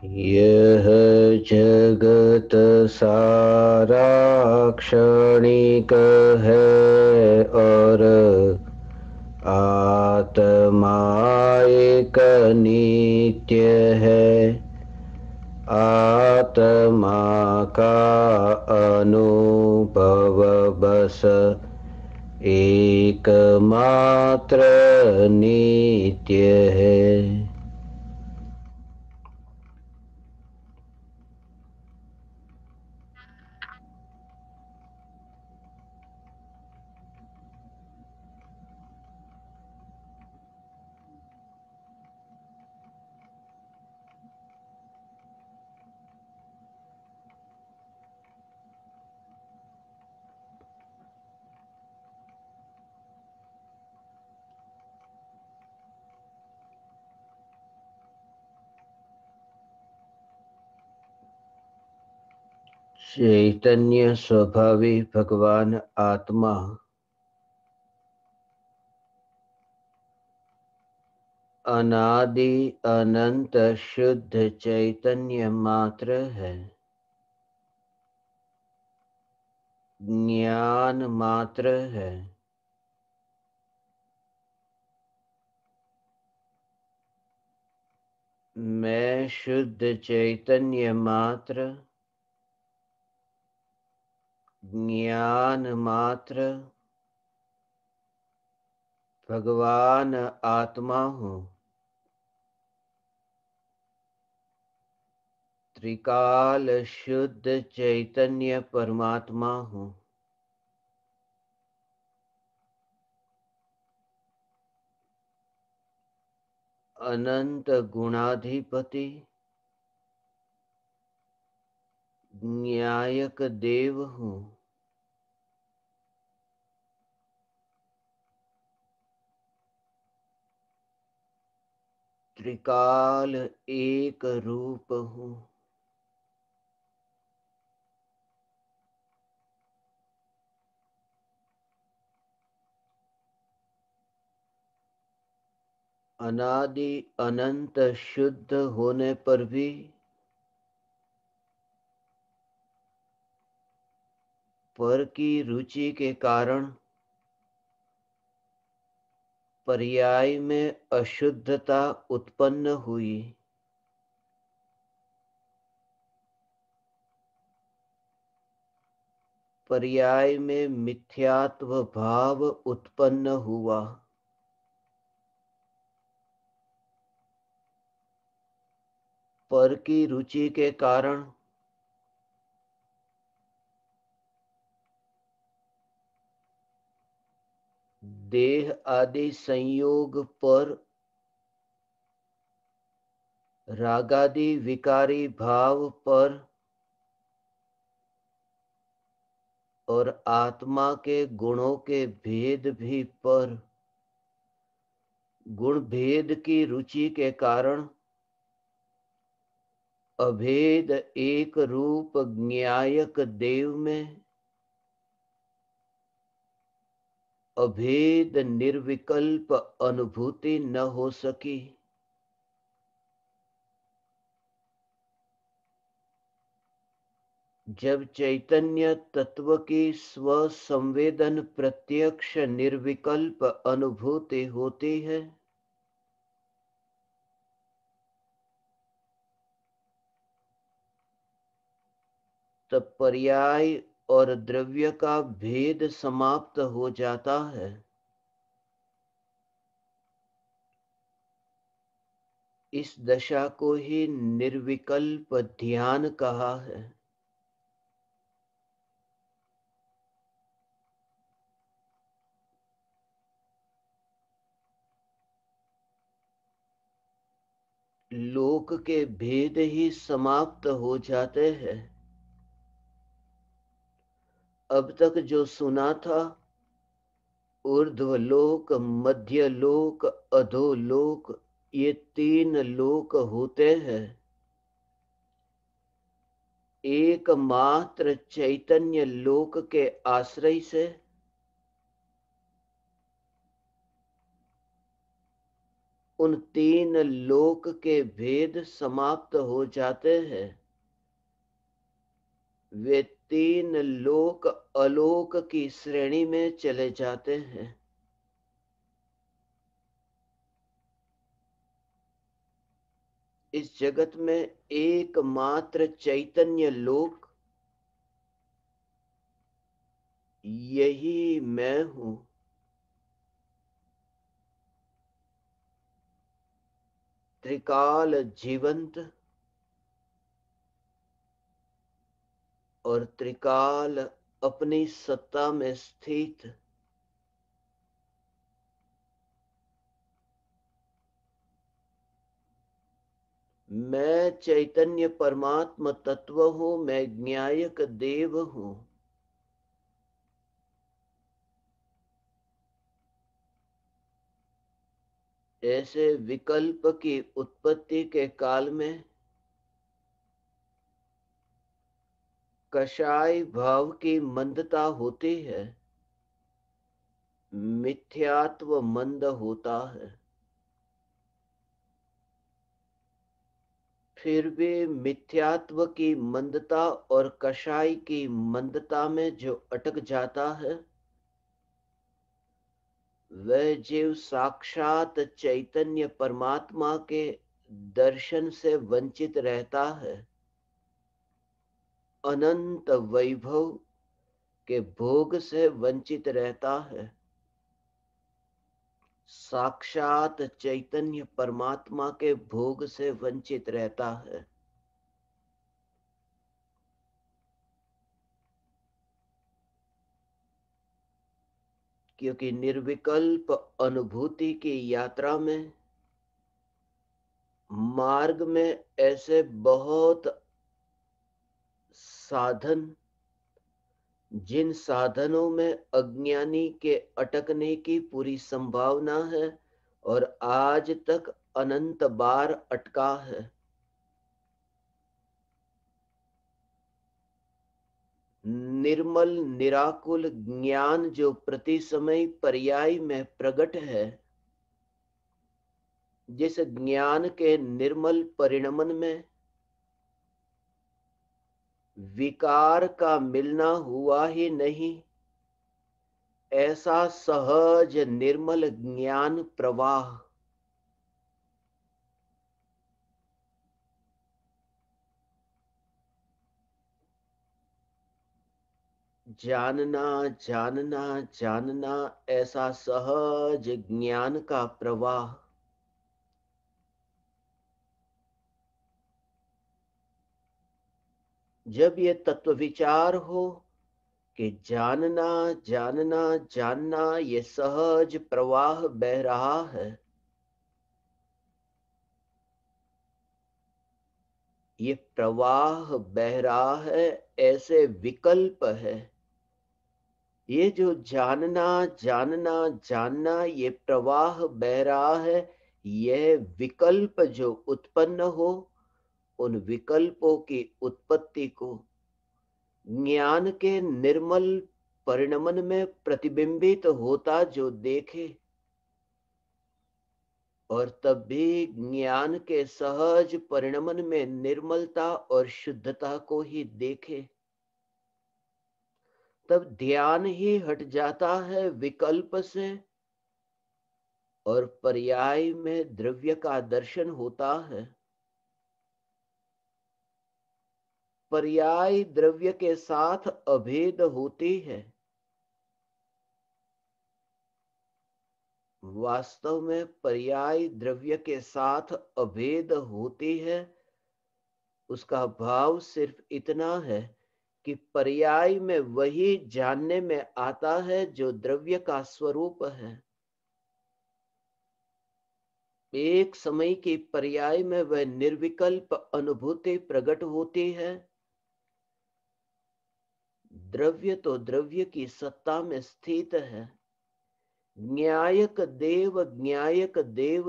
यह जगत सारा क्षणिक है और आत्मा एक नित्य है। आत्मा का अनुभव बस एकमात्र नित्य है। चैतन्य स्वभावी भगवान आत्मा अनादि अनंत शुद्ध चैतन्य मात्र है। ज्ञान मात्र है। मैं शुद्ध चैतन्य मात्र, ज्ञान मात्र, भगवान आत्मा हूँ। त्रिकाल शुद्ध चैतन्य परमात्मा हूँ। अनंत गुणाधिपति, न्यायक देव हूँ। त्रिकाल एक रूप हूँ। अनादि अनंत शुद्ध होने पर भी पर की रुचि के कारण पर्याय में अशुद्धता उत्पन्न हुई। पर्याय में मिथ्यात्व भाव उत्पन्न हुआ। पर की रुचि के कारण देह आदि संयोग पर रागादि विकारी भाव पर और आत्मा के गुणों के भेद भी पर गुण भेद की रुचि के कारण अभेद एक रूप ज्ञायक देव में अभेद निर्विकल्प अनुभूति न हो सकी। जब चैतन्य तत्व की स्व संवेदन प्रत्यक्ष निर्विकल्प अनुभूति होती है, तब पर्याय और द्रव्य का भेद समाप्त हो जाता है। इस दशा को ही निर्विकल्प ध्यान कहा है। लोक के भेद ही समाप्त हो जाते हैं। अब तक जो सुना था, ऊर्ध्वलोक, मध्यलोक, अधोलोक, ये तीन लोक होते हैं। एकमात्र चैतन्य लोक के आश्रय से उन तीन लोक के भेद समाप्त हो जाते हैं। वे तीन लोक अलोक की श्रेणी में चले जाते हैं। इस जगत में एकमात्र चैतन्य लोक यही मैं हूं। त्रिकाल जीवंत और त्रिकाल अपनी सत्ता में स्थित। मैं चैतन्य परमात्मा तत्व हूं। मैं ज्ञायक देव हूं। ऐसे विकल्प की उत्पत्ति के काल में कषाय भाव की मंदता होती है, मिथ्यात्व मंद होता है। फिर भी मिथ्यात्व की मंदता और कषाय की मंदता में जो अटक जाता है, वह जीव साक्षात चैतन्य परमात्मा के दर्शन से वंचित रहता है। अनंत वैभव के भोग से वंचित रहता है। साक्षात चैतन्य परमात्मा के भोग से वंचित रहता है। क्योंकि निर्विकल्प अनुभूति की यात्रा में मार्ग में ऐसे बहुत साधन, जिन साधनों में अज्ञानी के अटकने की पूरी संभावना है और आज तक अनंत बार अटका है। निर्मल निराकुल ज्ञान जो प्रति समय पर्याय में प्रकट है, जिस ज्ञान के निर्मल परिणमन में विकार का मिलना हुआ ही नहीं, ऐसा सहज निर्मल ज्ञान प्रवाह जानना जानना जानना, ऐसा सहज ज्ञान का प्रवाह जब ये तत्व विचार हो कि जानना जानना जानना ये सहज प्रवाह बह रहा है, ये प्रवाह बह रहा है, ऐसे विकल्प है। ये जो जानना जानना जानना ये प्रवाह बह रहा है, यह विकल्प जो उत्पन्न हो, उन विकल्पों की उत्पत्ति को ज्ञान के निर्मल परिणमन में प्रतिबिंबित होता जो देखे, और तब भी ज्ञान के सहज परिणमन में निर्मलता और शुद्धता को ही देखे, तब ध्यान ही हट जाता है विकल्प से और पर्याय में द्रव्य का दर्शन होता है। पर्याय द्रव्य के साथ अभेद होती है। वास्तव में पर्याय द्रव्य के साथ अभेद होती है। उसका भाव सिर्फ इतना है कि पर्याय में वही जानने में आता है जो द्रव्य का स्वरूप है। एक समय की पर्याय में वह निर्विकल्प अनुभूति प्रकट होती है। द्रव्य तो द्रव्य की सत्ता में स्थित है। न्यायक देव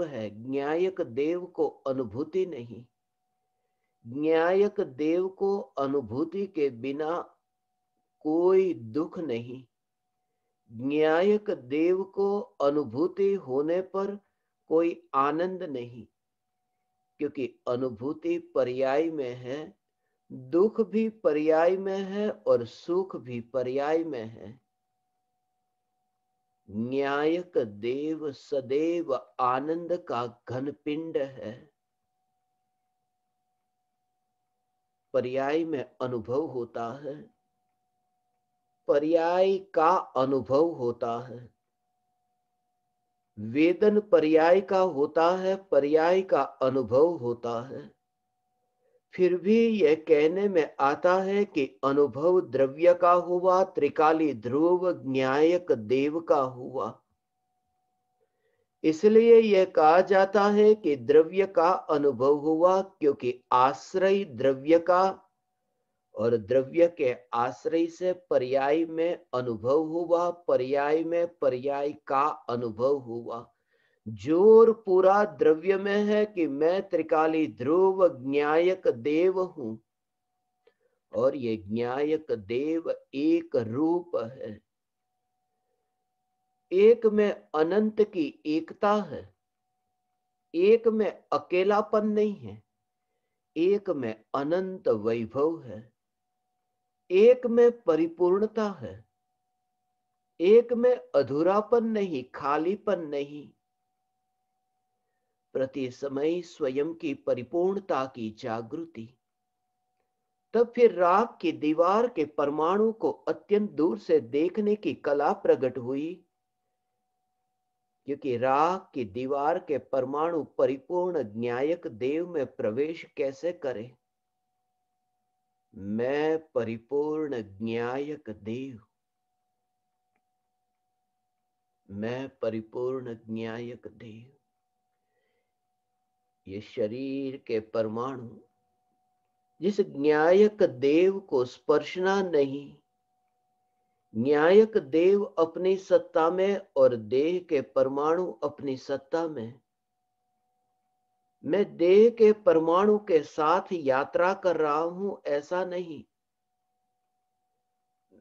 है। न्यायक देव को अनुभूति नहीं। न्यायक देव को अनुभूति के बिना कोई दुख नहीं। न्यायक देव को अनुभूति होने पर कोई आनंद नहीं, क्योंकि अनुभूति पर्याय में है, दुख भी पर्याय में है और सुख भी पर्याय में है। न्यायक देव सदैव आनंद का घन पिंड है। पर्याय में अनुभव होता है, पर्याय का अनुभव होता है। वेदन पर्याय का होता है, पर्याय का अनुभव होता है। फिर भी यह कहने में आता है कि अनुभव द्रव्य का हुआ, त्रिकाली ध्रुव न्यायक देव का हुआ। इसलिए यह कहा जाता है कि द्रव्य का अनुभव हुआ, क्योंकि आश्रय द्रव्य का और द्रव्य के आश्रय से पर्याय में अनुभव हुआ, पर्याय में पर्याय का अनुभव हुआ। जोर पूरा द्रव्य में है कि मैं त्रिकाली ध्रुव न्यायक देव हूं, और ये न्यायक देव एक रूप है। एक में अनंत की एकता है, एक में अकेलापन नहीं है, एक में अनंत वैभव है, एक में परिपूर्णता है, एक में अधूरापन नहीं, खालीपन नहीं। प्रति समय स्वयं की परिपूर्णता की जागृति। तब फिर राग की दीवार के परमाणु को अत्यंत दूर से देखने की कला प्रकट हुई, क्योंकि राग की दीवार के परमाणु परिपूर्ण न्यायक देव में प्रवेश कैसे करे। मैं परिपूर्ण न्यायक देव, मैं परिपूर्ण न्यायक देव। ये शरीर के परमाणु जिस न्यायक देव को स्पर्शना नहीं, न्यायक देव अपनी सत्ता में और देह के परमाणु अपनी सत्ता में। मैं देह के परमाणु के साथ यात्रा कर रहा हूं ऐसा नहीं,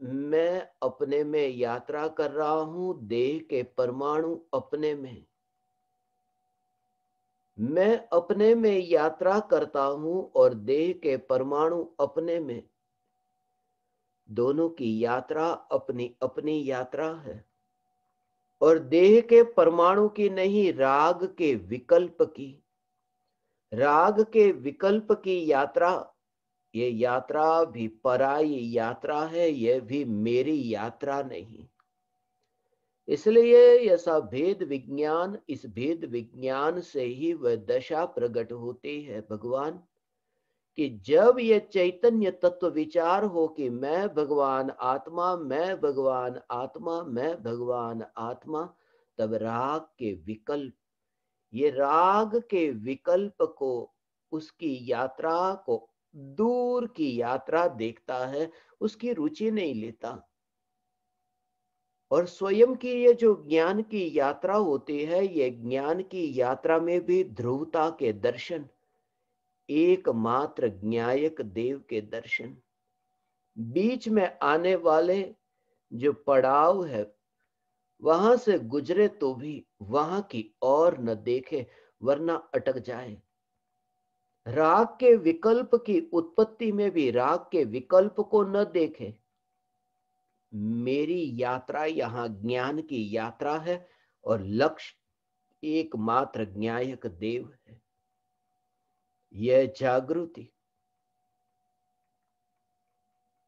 मैं अपने में यात्रा कर रहा हूं, देह के परमाणु अपने में। मैं अपने में यात्रा करता हूं और देह के परमाणु अपने में। दोनों की यात्रा अपनी अपनी यात्रा है, और देह के परमाणु की नहीं, राग के विकल्प की। राग के विकल्प की यात्रा, ये यात्रा भी पराई यात्रा है, यह भी मेरी यात्रा नहीं। इसलिए ऐसा भेद विज्ञान, इस भेद विज्ञान से ही वह दशा प्रकट होती है भगवान, कि जब ये चैतन्य तत्व विचार हो कि मैं भगवान आत्मा, मैं भगवान आत्मा, मैं भगवान आत्मा, तब राग के विकल्प, ये राग के विकल्प को, उसकी यात्रा को दूर की यात्रा देखता है, उसकी रुचि नहीं लेता। और स्वयं की ये जो ज्ञान की यात्रा होती है, ये ज्ञान की यात्रा में भी ध्रुवता के दर्शन, एकमात्र न्यायक देव के दर्शन। बीच में आने वाले जो पड़ाव है, वहां से गुजरे तो भी वहां की ओर न देखे, वरना अटक जाए। राग के विकल्प की उत्पत्ति में भी राग के विकल्प को न देखे। मेरी यात्रा यहां ज्ञान की यात्रा है, और लक्ष्य एकमात्र न्यायक देव है। यह जागृति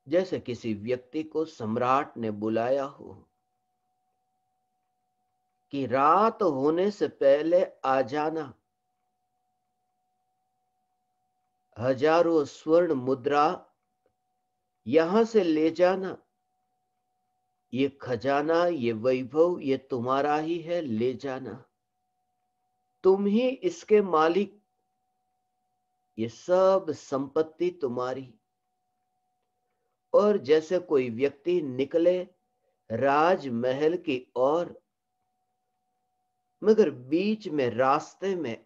जैसे किसी व्यक्ति को सम्राट ने बुलाया हो कि रात होने से पहले आ जाना, हजारों स्वर्ण मुद्रा यहां से ले जाना, ये खजाना, ये वैभव, ये तुम्हारा ही है, ले जाना, तुम ही इसके मालिक, ये सब संपत्ति तुम्हारी। और जैसे कोई व्यक्ति निकले राजमहल की ओर, मगर बीच में रास्ते में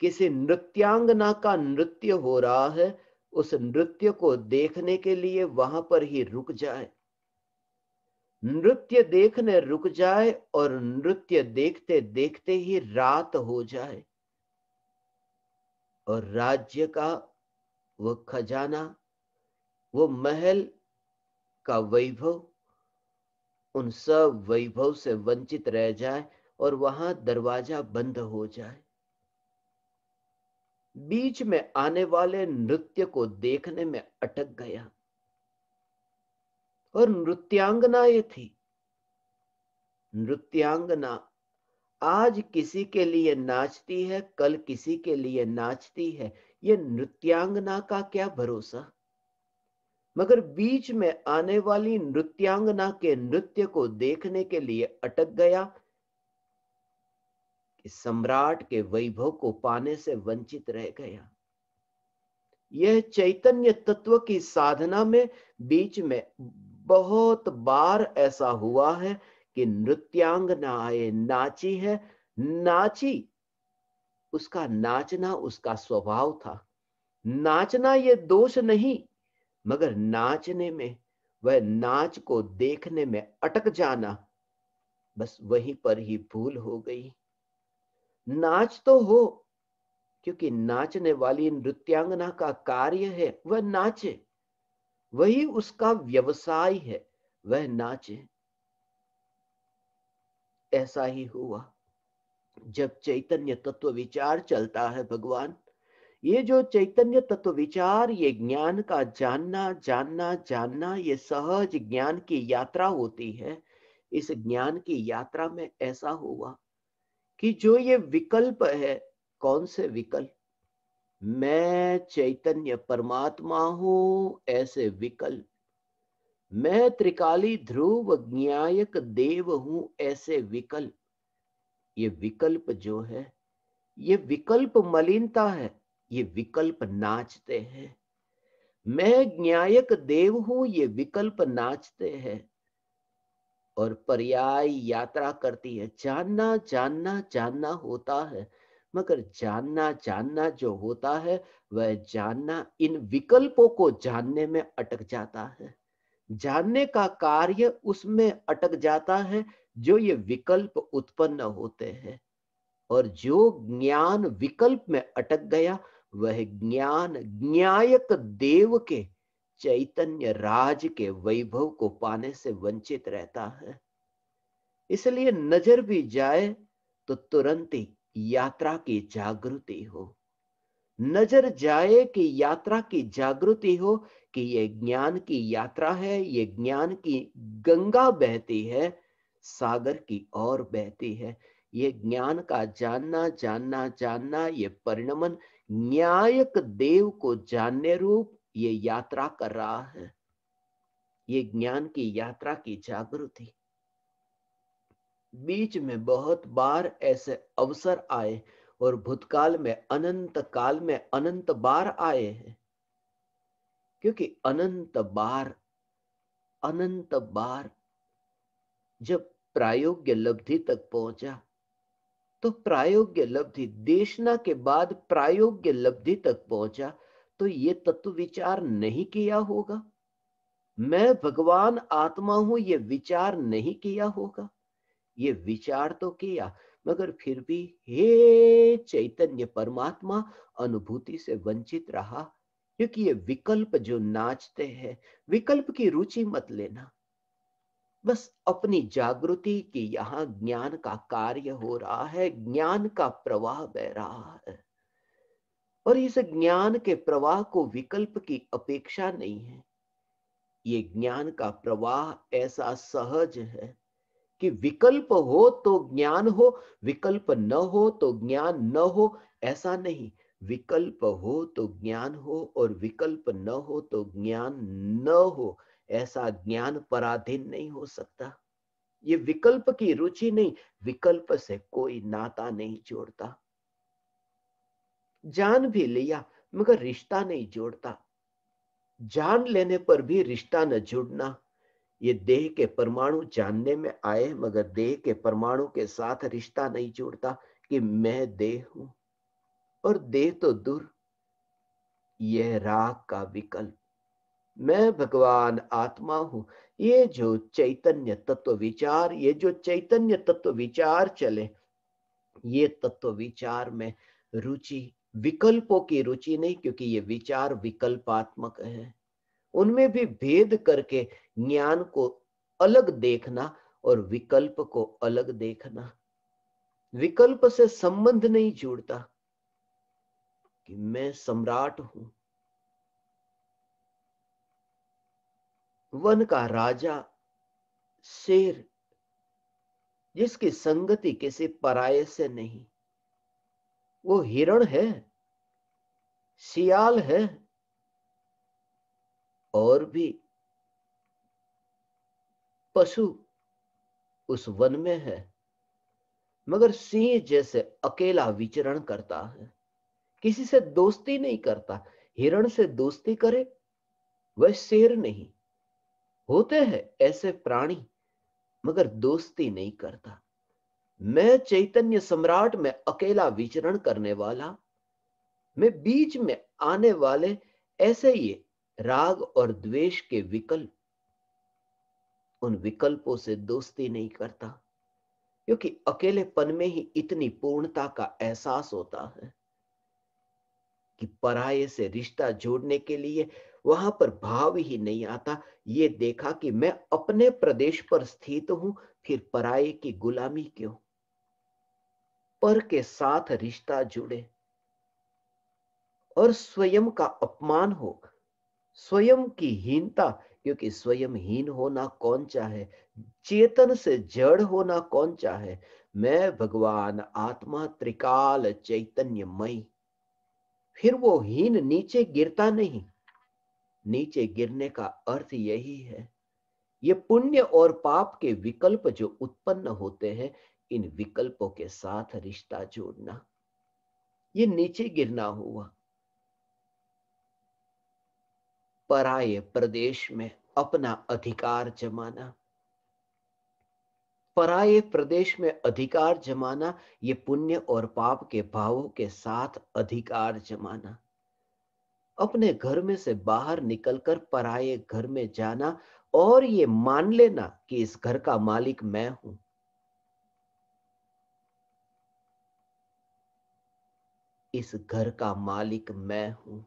किसी नृत्यांगना का नृत्य हो रहा है, उस नृत्य को देखने के लिए वहां पर ही रुक जाए, नृत्य देखने रुक जाए और नृत्य देखते देखते ही रात हो जाए, और राज्य का वो खजाना, वो महल का वैभव, उन सब वैभव से वंचित रह जाए और वहां दरवाजा बंद हो जाए। बीच में आने वाले नृत्य को देखने में अटक गया, और नृत्यांगना ये थी। नृत्यांगना आज किसी के लिए नाचती है, कल किसी के लिए नाचती है, ये नृत्यांगना का क्या भरोसा। मगर बीच में आने वाली नृत्यांगना के नृत्य को देखने के लिए अटक गया कि सम्राट के वैभव को पाने से वंचित रह गया। यह चैतन्य तत्व की साधना में बीच में बहुत बार ऐसा हुआ है कि नृत्यांगनाएं नाची है, नाची, उसका नाचना उसका स्वभाव था। नाचना ये दोष नहीं, मगर नाचने में, वह नाच को देखने में अटक जाना, बस वहीं पर ही भूल हो गई। नाच तो हो, क्योंकि नाचने वाली नृत्यांगना का कार्य है वह नाचे, वही उसका व्यवसाय है, वह नाचे। ऐसा ही हुआ जब चैतन्य तत्व विचार चलता है। भगवान, ये जो चैतन्य तत्व विचार, ये ज्ञान का जानना जानना जानना, ये सहज ज्ञान की यात्रा होती है। इस ज्ञान की यात्रा में ऐसा हुआ कि जो ये विकल्प है, कौन से विकल्प? मैं चैतन्य परमात्मा हूं, ऐसे विकल्प। मैं त्रिकाली ध्रुव ज्ञायक देव हूं, ऐसे विकल्प। ये विकल्प जो है, ये विकल्प मलिनता है, ये विकल्प नाचते हैं। मैं ज्ञायक देव हूं, ये विकल्प नाचते हैं और पर्याय यात्रा करती है। जानना जानना जानना होता है, मगर जानना जानना जो होता है, वह जानना इन विकल्पों को जानने में अटक जाता है। जानने का कार्य उसमें अटक जाता है जो ये विकल्प उत्पन्न होते हैं। और जो ज्ञान विकल्प में अटक गया, वह ज्ञान ज्ञायक देव के चैतन्य राज के वैभव को पाने से वंचित रहता है। इसलिए नजर भी जाए तो तुरंत ही यात्रा की जागृति हो। नजर जाए कि यात्रा की जागृति हो कि ये ज्ञान की यात्रा है, ये ज्ञान की गंगा बहती है, सागर की ओर बहती है। ये ज्ञान का जानना जानना जानना, ये परिणमन न्यायक देव को जानने रूप ये यात्रा कर रहा है। ये ज्ञान की यात्रा की जागृति। बीच में बहुत बार ऐसे अवसर आए, और भूतकाल में अनंत काल में अनंत बार आए हैं, क्योंकि अनंत बार जब प्रायोग्य लब्धि तक पहुंचा, तो प्रायोग्य लब्धि देशना के बाद प्रायोग्य लब्धि तक पहुंचा, तो ये तत्व विचार नहीं किया होगा। मैं भगवान आत्मा हूं, ये विचार नहीं किया होगा। ये विचार तो किया, मगर फिर भी हे चैतन्य परमात्मा अनुभूति से वंचित रहा, क्योंकि ये विकल्प जो नाचते हैं, विकल्प की रुचि मत लेना। बस अपनी जागृति की यहां ज्ञान का कार्य हो रहा है, ज्ञान का प्रवाह बह रहा है, और इस ज्ञान के प्रवाह को विकल्प की अपेक्षा नहीं है। ये ज्ञान का प्रवाह ऐसा सहज है कि विकल्प हो तो ज्ञान हो, विकल्प न हो तो ज्ञान न हो, ऐसा नहीं। विकल्प हो तो ज्ञान हो, और विकल्प न हो तो ज्ञान न हो, ऐसा ज्ञान पराधीन नहीं हो सकता। ये विकल्प की रुचि नहीं, विकल्प से कोई नाता नहीं जोड़ता। जान भी लिया, मगर रिश्ता नहीं जोड़ता। जान लेने पर भी रिश्ता न जुड़ना। ये देह के परमाणु जानने में आए, मगर देह के परमाणु के साथ रिश्ता नहीं जुड़ता कि मैं देह हूं, और देह तो दूर। यह राग का विकल्प, मैं भगवान आत्मा हूं। ये जो चैतन्य तत्व विचार, ये जो चैतन्य तत्व विचार चले, ये तत्व विचार में रुचि, विकल्पों की रुचि नहीं, क्योंकि ये विचार विकल्पात्मक है। उनमें भी भेद करके ज्ञान को अलग देखना और विकल्प को अलग देखना। विकल्प से संबंध नहीं जुड़ता कि मैं सम्राट हूं, वन का राजा, शेर, जिसकी संगति किसी पराये से नहीं। वो हिरण है, सियाल है, और भी पशु उस वन में है, मगर सिंह जैसे अकेला विचरण करता है, किसी से दोस्ती नहीं करता। हिरण से दोस्ती करे, वह शेर नहीं। होते हैं ऐसे प्राणी, मगर दोस्ती नहीं करता। मैं चैतन्य सम्राट में अकेला विचरण करने वाला, मैं बीच में आने वाले ऐसे ही राग और द्वेष के विकल्प, उन विकल्पों से दोस्ती नहीं करता, क्योंकि अकेलेपन में ही इतनी पूर्णता का एहसास होता है कि पराये से रिश्ता जोड़ने के लिए वहां पर भाव ही नहीं आता। ये देखा कि मैं अपने प्रदेश पर स्थित हूं, फिर पराये की गुलामी क्यों। पर के साथ रिश्ता जुड़े और स्वयं का अपमान हो, स्वयं की हीनता, क्योंकि स्वयं हीन होना कौन चाहे, चेतन से जड़ होना कौन चाहे। मैं भगवान आत्मा त्रिकाल चैतन्यमय। फिर वो हीन नीचे गिरता नहीं। नीचे गिरने का अर्थ यही है, ये पुण्य और पाप के विकल्प जो उत्पन्न होते हैं, इन विकल्पों के साथ रिश्ता जोड़ना, ये नीचे गिरना हुआ। पराये प्रदेश में अपना अधिकार जमाना, पराये प्रदेश में अधिकार जमाना, ये पुण्य और पाप के भावों के साथ अधिकार जमाना। अपने घर में से बाहर निकलकर पराये घर में जाना और ये मान लेना कि इस घर का मालिक मैं हूं। इस घर का मालिक मैं हूं।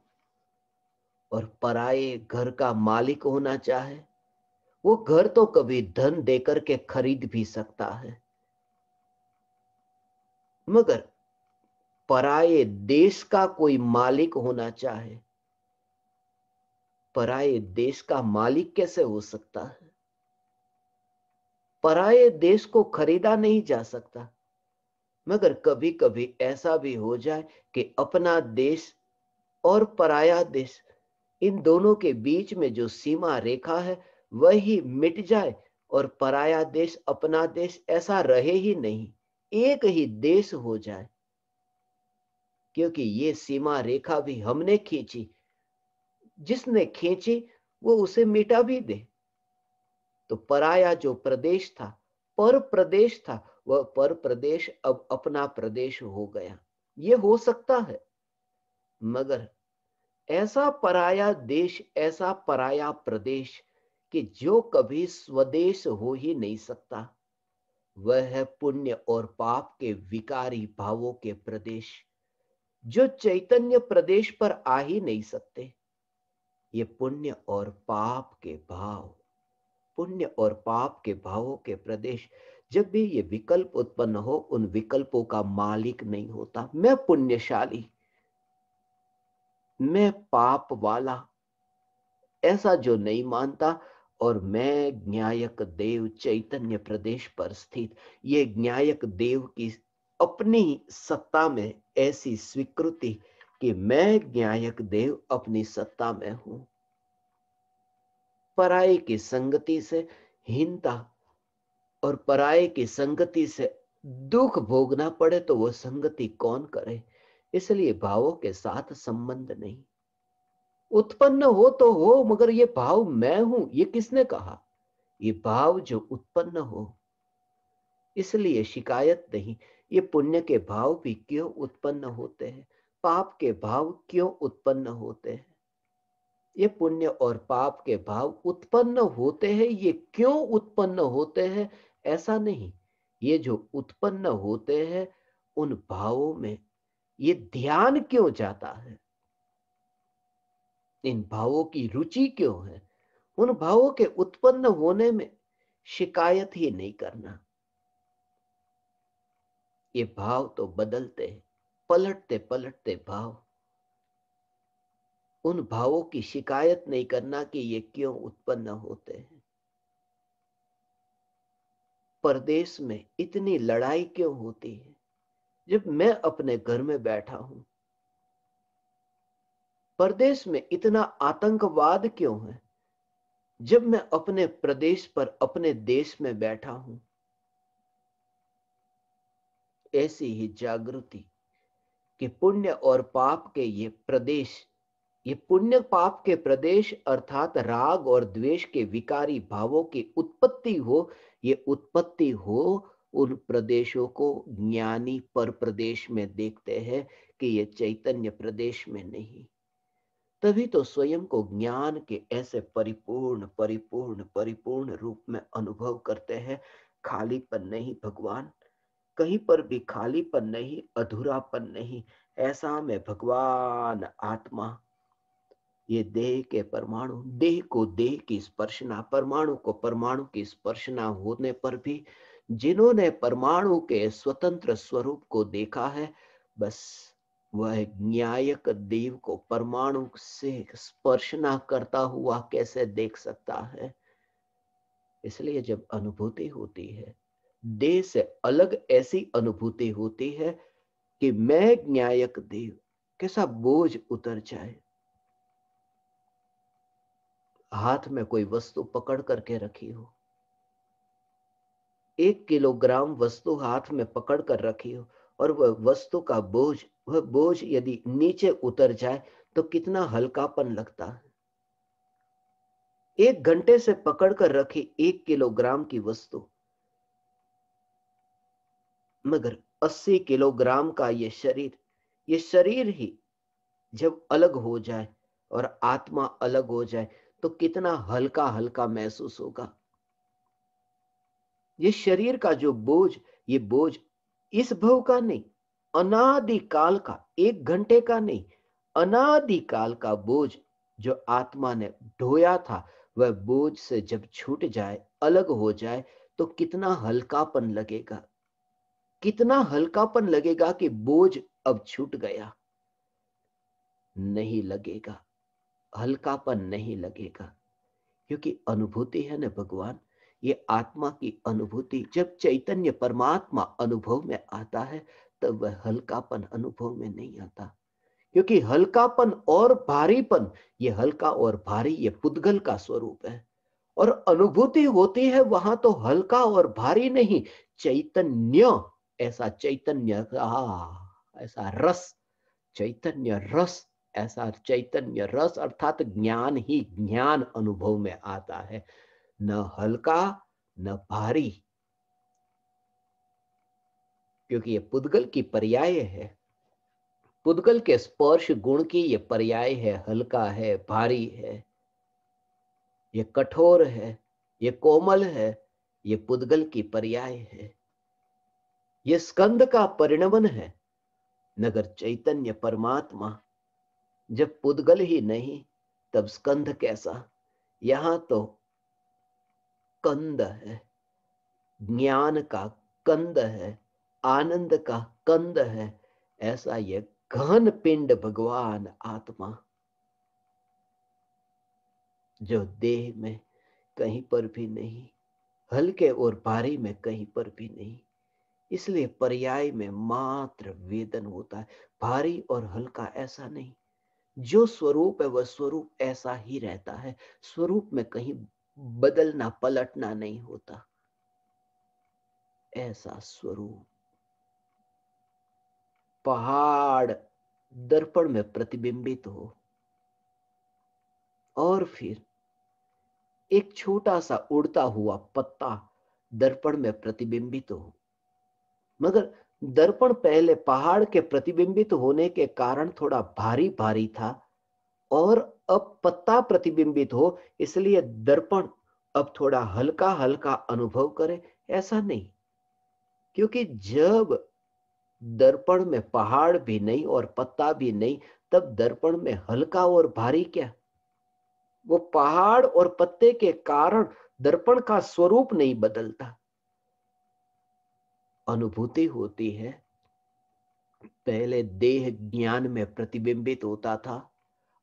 और पराये घर का मालिक होना चाहे, वो घर तो कभी धन देकर के खरीद भी सकता है, मगर पराये देश का कोई मालिक होना चाहे, पराये देश का मालिक कैसे हो सकता है। पराये देश को खरीदा नहीं जा सकता, मगर कभी कभी ऐसा भी हो जाए कि अपना देश और पराया देश, इन दोनों के बीच में जो सीमा रेखा है वही मिट जाए और पराया देश अपना देश ऐसा रहे ही नहीं, एक ही देश हो जाए। क्योंकि ये सीमा रेखा भी हमने खींची, जिसने खींची वो उसे मिटा भी दे। तो पराया जो प्रदेश था, पर प्रदेश था, वह पर प्रदेश अब अपना प्रदेश हो गया। ये हो सकता है, मगर ऐसा पराया देश, ऐसा पराया प्रदेश कि जो कभी स्वदेश हो ही नहीं सकता, वह है पुण्य और पाप के विकारी भावों के प्रदेश, जो चैतन्य प्रदेश पर आ ही नहीं सकते। ये पुण्य और पाप के भाव, पुण्य और पाप के भावों के प्रदेश, जब भी ये विकल्प उत्पन्न हो, उन विकल्पों का मालिक नहीं होता। मैं पुण्यशाली, मैं पाप वाला, ऐसा जो नहीं मानता, और मैं ज्ञायक देव चैतन्य प्रदेश पर स्थित, ये ज्ञायक देव की अपनी सत्ता में ऐसी स्वीकृति कि मैं ज्ञायक देव अपनी सत्ता में हूं। पराये की संगति से हीनता और पराये की संगति से दुख भोगना पड़े तो वो संगति कौन करे। इसलिए भावों के साथ संबंध नहीं। उत्पन्न हो तो हो, मगर ये भाव मैं हूं, ये किसने कहा। ये भाव जो उत्पन्न हो, इसलिए शिकायत नहीं। ये पुण्य के भाव भी क्यों उत्पन्न होते हैं, पाप के भाव क्यों उत्पन्न होते हैं, ये पुण्य और पाप के भाव उत्पन्न होते हैं। ये क्यों उत्पन्न होते हैं? ऐसा नहीं, ये जो उत्पन्न होते हैं उन भावों में ये ध्यान क्यों जाता है, इन भावों की रुचि क्यों है, उन भावों के उत्पन्न होने में शिकायत ही नहीं करना। ये भाव तो बदलते हैं, पलटते पलटते भाव। उन भावों की शिकायत नहीं करना कि ये क्यों उत्पन्न होते हैं। परदेश में इतनी लड़ाई क्यों होती है जब मैं अपने घर में बैठा हूं? परदेश में इतना आतंकवाद क्यों है जब मैं अपने प्रदेश पर, अपने देश में बैठा हूं? ऐसी ही जागृति कि पुण्य और पाप के ये प्रदेश, ये पुण्य पाप के प्रदेश अर्थात राग और द्वेष के विकारी भावों की उत्पत्ति हो, ये उत्पत्ति हो उन प्रदेशों को ज्ञानी पर प्रदेश में देखते हैं कि ये चैतन्य प्रदेश में नहीं। तभी तो स्वयं को ज्ञान के ऐसे परिपूर्ण परिपूर्ण परिपूर्ण रूप में अनुभव करते हैं। खालीपन नहीं भगवान, कहीं पर भी खालीपन नहीं, अधूरापन नहीं। ऐसा में भगवान आत्मा, ये देह के परमाणु, देह को देह की स्पर्शना, परमाणु को परमाणु की स्पर्शना होने पर भी जिन्होंने परमाणु के स्वतंत्र स्वरूप को देखा है, बस वह न्यायक देव को परमाणु से स्पर्शना करता हुआ कैसे देख सकता है? इसलिए जब अनुभूति होती है, देह से अलग ऐसी अनुभूति होती है कि मैं न्यायक देव, कैसा बोझ उतर जाए। हाथ में कोई वस्तु पकड़ करके रखी हो, 1 किलोग्राम वस्तु हाथ में पकड़ कर रखी हो, और वह वस्तु का बोझ, वह बोझ यदि नीचे उतर जाए तो कितना हल्कापन लगता है। 1 घंटे से पकड़ कर रखी 1 किलोग्राम की वस्तु, मगर 80 किलोग्राम का ये शरीर ही जब अलग हो जाए और आत्मा अलग हो जाए तो कितना हल्का हल्का महसूस होगा। ये शरीर का जो बोझ, ये बोझ इस भव का नहीं, अनादिकाल का, 1 घंटे का नहीं, अनादिकाल का बोझ जो आत्मा ने ढोया था, वह बोझ से जब छूट जाए, अलग हो जाए तो कितना हल्कापन लगेगा, कितना हल्कापन लगेगा कि बोझ अब छूट गया। नहीं लगेगा, हल्कापन नहीं लगेगा, क्योंकि अनुभूति है ना भगवान। ये आत्मा की अनुभूति जब चैतन्य परमात्मा अनुभव में आता है तब वह हल्कापन अनुभव में नहीं आता, क्योंकि हल्कापन और भारीपन, ये हल्का और भारी ये पुद्गल का स्वरूप है। और अनुभूति होती है वहां तो हल्का और भारी नहीं, चैतन्य, ऐसा चैतन्य, ऐसा रस, चैतन्य रस, ऐसा चैतन्य रस अर्थात ज्ञान ही ज्ञान अनुभव में आता है, न हल्का न भारी, क्योंकि ये पुद्गल की पर्याय है। पुद्गल के स्पर्श गुण की ये पर्याय है, हल्का है, भारी है, ये कठोर है, ये कोमल है, ये पुद्गल की पर्याय है, ये स्कंद का परिणमन है। नगर चैतन्य परमात्मा जब पुद्गल ही नहीं तब स्कंद कैसा? यहां तो कंद है, ज्ञान का कंद है, आनंद का कंद है। ऐसा ये घन पिंड भगवान आत्मा जो देह में कहीं पर भी नहीं, हल्के और भारी में कहीं पर भी नहीं, इसलिए पर्याय में मात्र वेदन होता है। भारी और हल्का ऐसा नहीं, जो स्वरूप है वह स्वरूप ऐसा ही रहता है। स्वरूप में कहीं बदलना पलटना नहीं होता, ऐसा स्वरूप। पहाड़ दर्पण में प्रतिबिंबित हो और फिर एक छोटा सा उड़ता हुआ पत्ता दर्पण में प्रतिबिंबित हो, मगर दर्पण पहले पहाड़ के प्रतिबिंबित होने के कारण थोड़ा भारी भारी था, और अब पत्ता प्रतिबिंबित हो, इसलिए दर्पण अब थोड़ा हल्का हल्का अनुभव करे, ऐसा नहीं। क्योंकि जब दर्पण में पहाड़ भी नहीं और पत्ता भी नहीं, तब दर्पण में हल्का और भारी क्या? वो पहाड़ और पत्ते के कारण दर्पण का स्वरूप नहीं बदलता। अनुभूति होती है। पहले देह ज्ञान में प्रतिबिंबित होता था,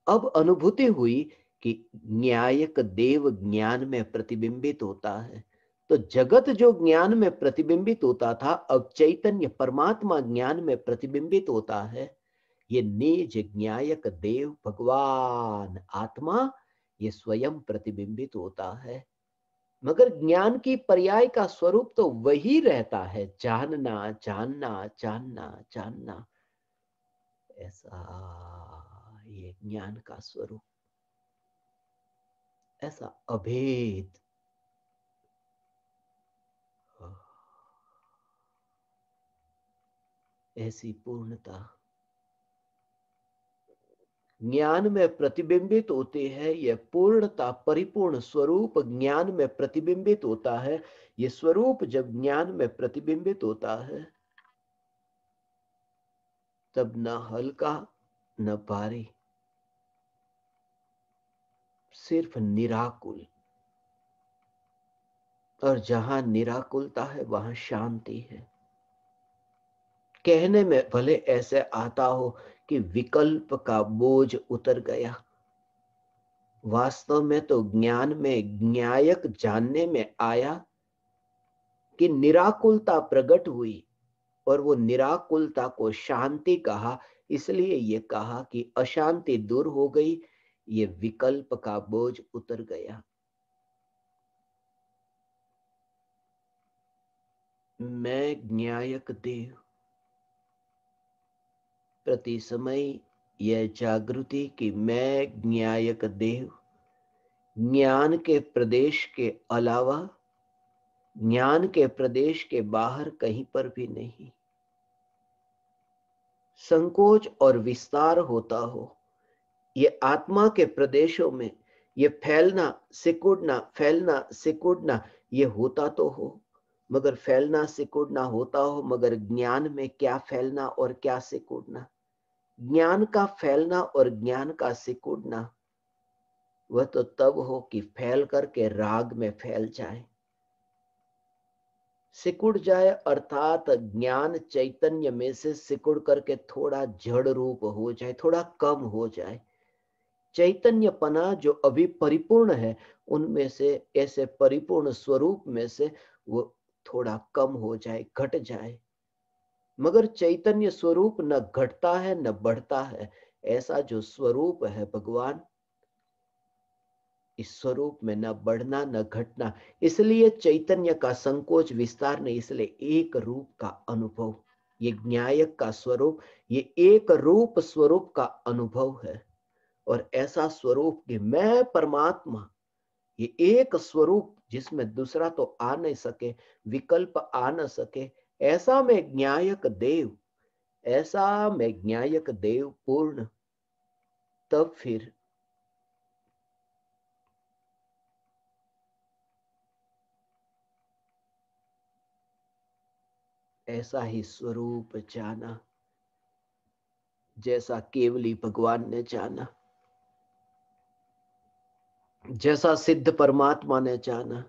अब अनुभूति हुई कि न्यायक देव ज्ञान में प्रतिबिंबित होता है। तो जगत जो ज्ञान में प्रतिबिंबित होता था, अब चैतन्य परमात्मा ज्ञान में प्रतिबिंबित होता है। ये निज न्यायक देव भगवान आत्मा ये स्वयं प्रतिबिंबित होता है। मगर ज्ञान की पर्याय का स्वरूप तो वही रहता है, जानना जानना जानना जानना। ऐसा ये ज्ञान का स्वरूप, ऐसा अभेद, ऐसी पूर्णता ज्ञान में प्रतिबिंबित होती है। यह पूर्णता, परिपूर्ण स्वरूप ज्ञान में प्रतिबिंबित होता है। यह स्वरूप जब ज्ञान में प्रतिबिंबित होता है, तब न हल्का न भारी, सिर्फ निराकुल। और जहां निराकुलता है वहां शांति है। कहने में भले ऐसे आता हो कि विकल्प का बोझ उतर गया, वास्तव में तो ज्ञान में न्यायक जानने में आया कि निराकुलता प्रकट हुई, और वो निराकुलता को शांति कहा। इसलिए ये कहा कि अशांति दूर हो गई, ये विकल्प का बोझ उतर गया। मैं न्यायक देव, प्रति समय यह जागृति कि मैं न्यायक देव, ज्ञान के प्रदेश के अलावा, ज्ञान के प्रदेश के बाहर कहीं पर भी नहीं। संकोच और विस्तार होता हो, ये आत्मा के प्रदेशों में ये फैलना सिकुड़ना ये होता तो हो, मगर फैलना सिकुड़ना होता हो, मगर ज्ञान में क्या फैलना और क्या सिकुड़ना? ज्ञान का फैलना और ज्ञान का सिकुड़ना वह तो तब हो कि फैल करके राग में फैल जाए, सिकुड़ जाए, अर्थात ज्ञान चैतन्य में से सिकुड़ करके थोड़ा जड़ रूप हो जाए, थोड़ा कम हो जाए। चैतन्यपना जो अभी परिपूर्ण है, उनमें से, ऐसे परिपूर्ण स्वरूप में से वो थोड़ा कम हो जाए, घट जाए। मगर चैतन्य स्वरूप न घटता है न बढ़ता है। ऐसा जो स्वरूप है भगवान, इस स्वरूप में न बढ़ना न घटना, इसलिए चैतन्य का संकोच विस्तार नहीं, इसलिए एक रूप का अनुभव। ये न्यायक का स्वरूप, ये एक रूप स्वरूप का अनुभव है। और ऐसा स्वरूप कि मैं परमात्मा, ये एक स्वरूप जिसमें दूसरा तो आ नहीं सके, विकल्प आ न सके, ऐसा में न्यायक देव, ऐसा में न्यायक देव पूर्ण। तब फिर ऐसा ही स्वरूप जाना जैसा केवली भगवान ने जाना, जैसा सिद्ध परमात्मा ने जाना।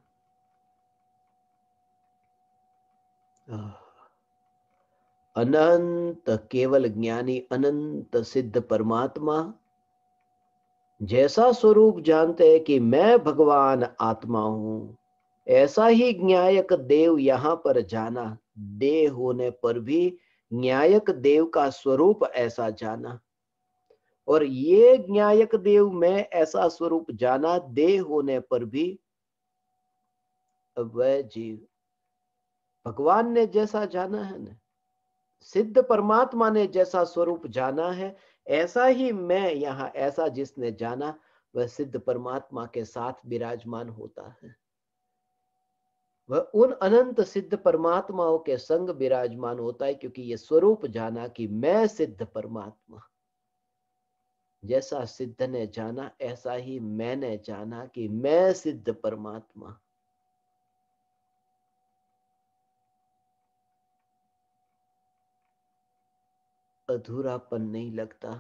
अनंत केवल ज्ञानी, अनंत सिद्ध परमात्मा जैसा स्वरूप जानते हैं कि मैं भगवान आत्मा हूं, ऐसा ही न्यायक देव यहां पर जाना। देह होने पर भी न्यायक देव का स्वरूप ऐसा जाना। और ये न्यायक देव में ऐसा स्वरूप जाना, देह होने पर भी वह जीव भगवान ने जैसा जाना है ना, सिद्ध परमात्मा ने जैसा स्वरूप जाना है, ऐसा ही मैं यहां, ऐसा जिसने जाना वह सिद्ध परमात्मा के साथ विराजमान होता है। वह उन अनंत सिद्ध परमात्माओं के संग विराजमान होता है, क्योंकि यह स्वरूप जाना कि मैं सिद्ध परमात्मा। जैसा सिद्ध ने जाना ऐसा ही मैंने जाना कि मैं सिद्ध परमात्मा। अधूरापन नहीं लगता।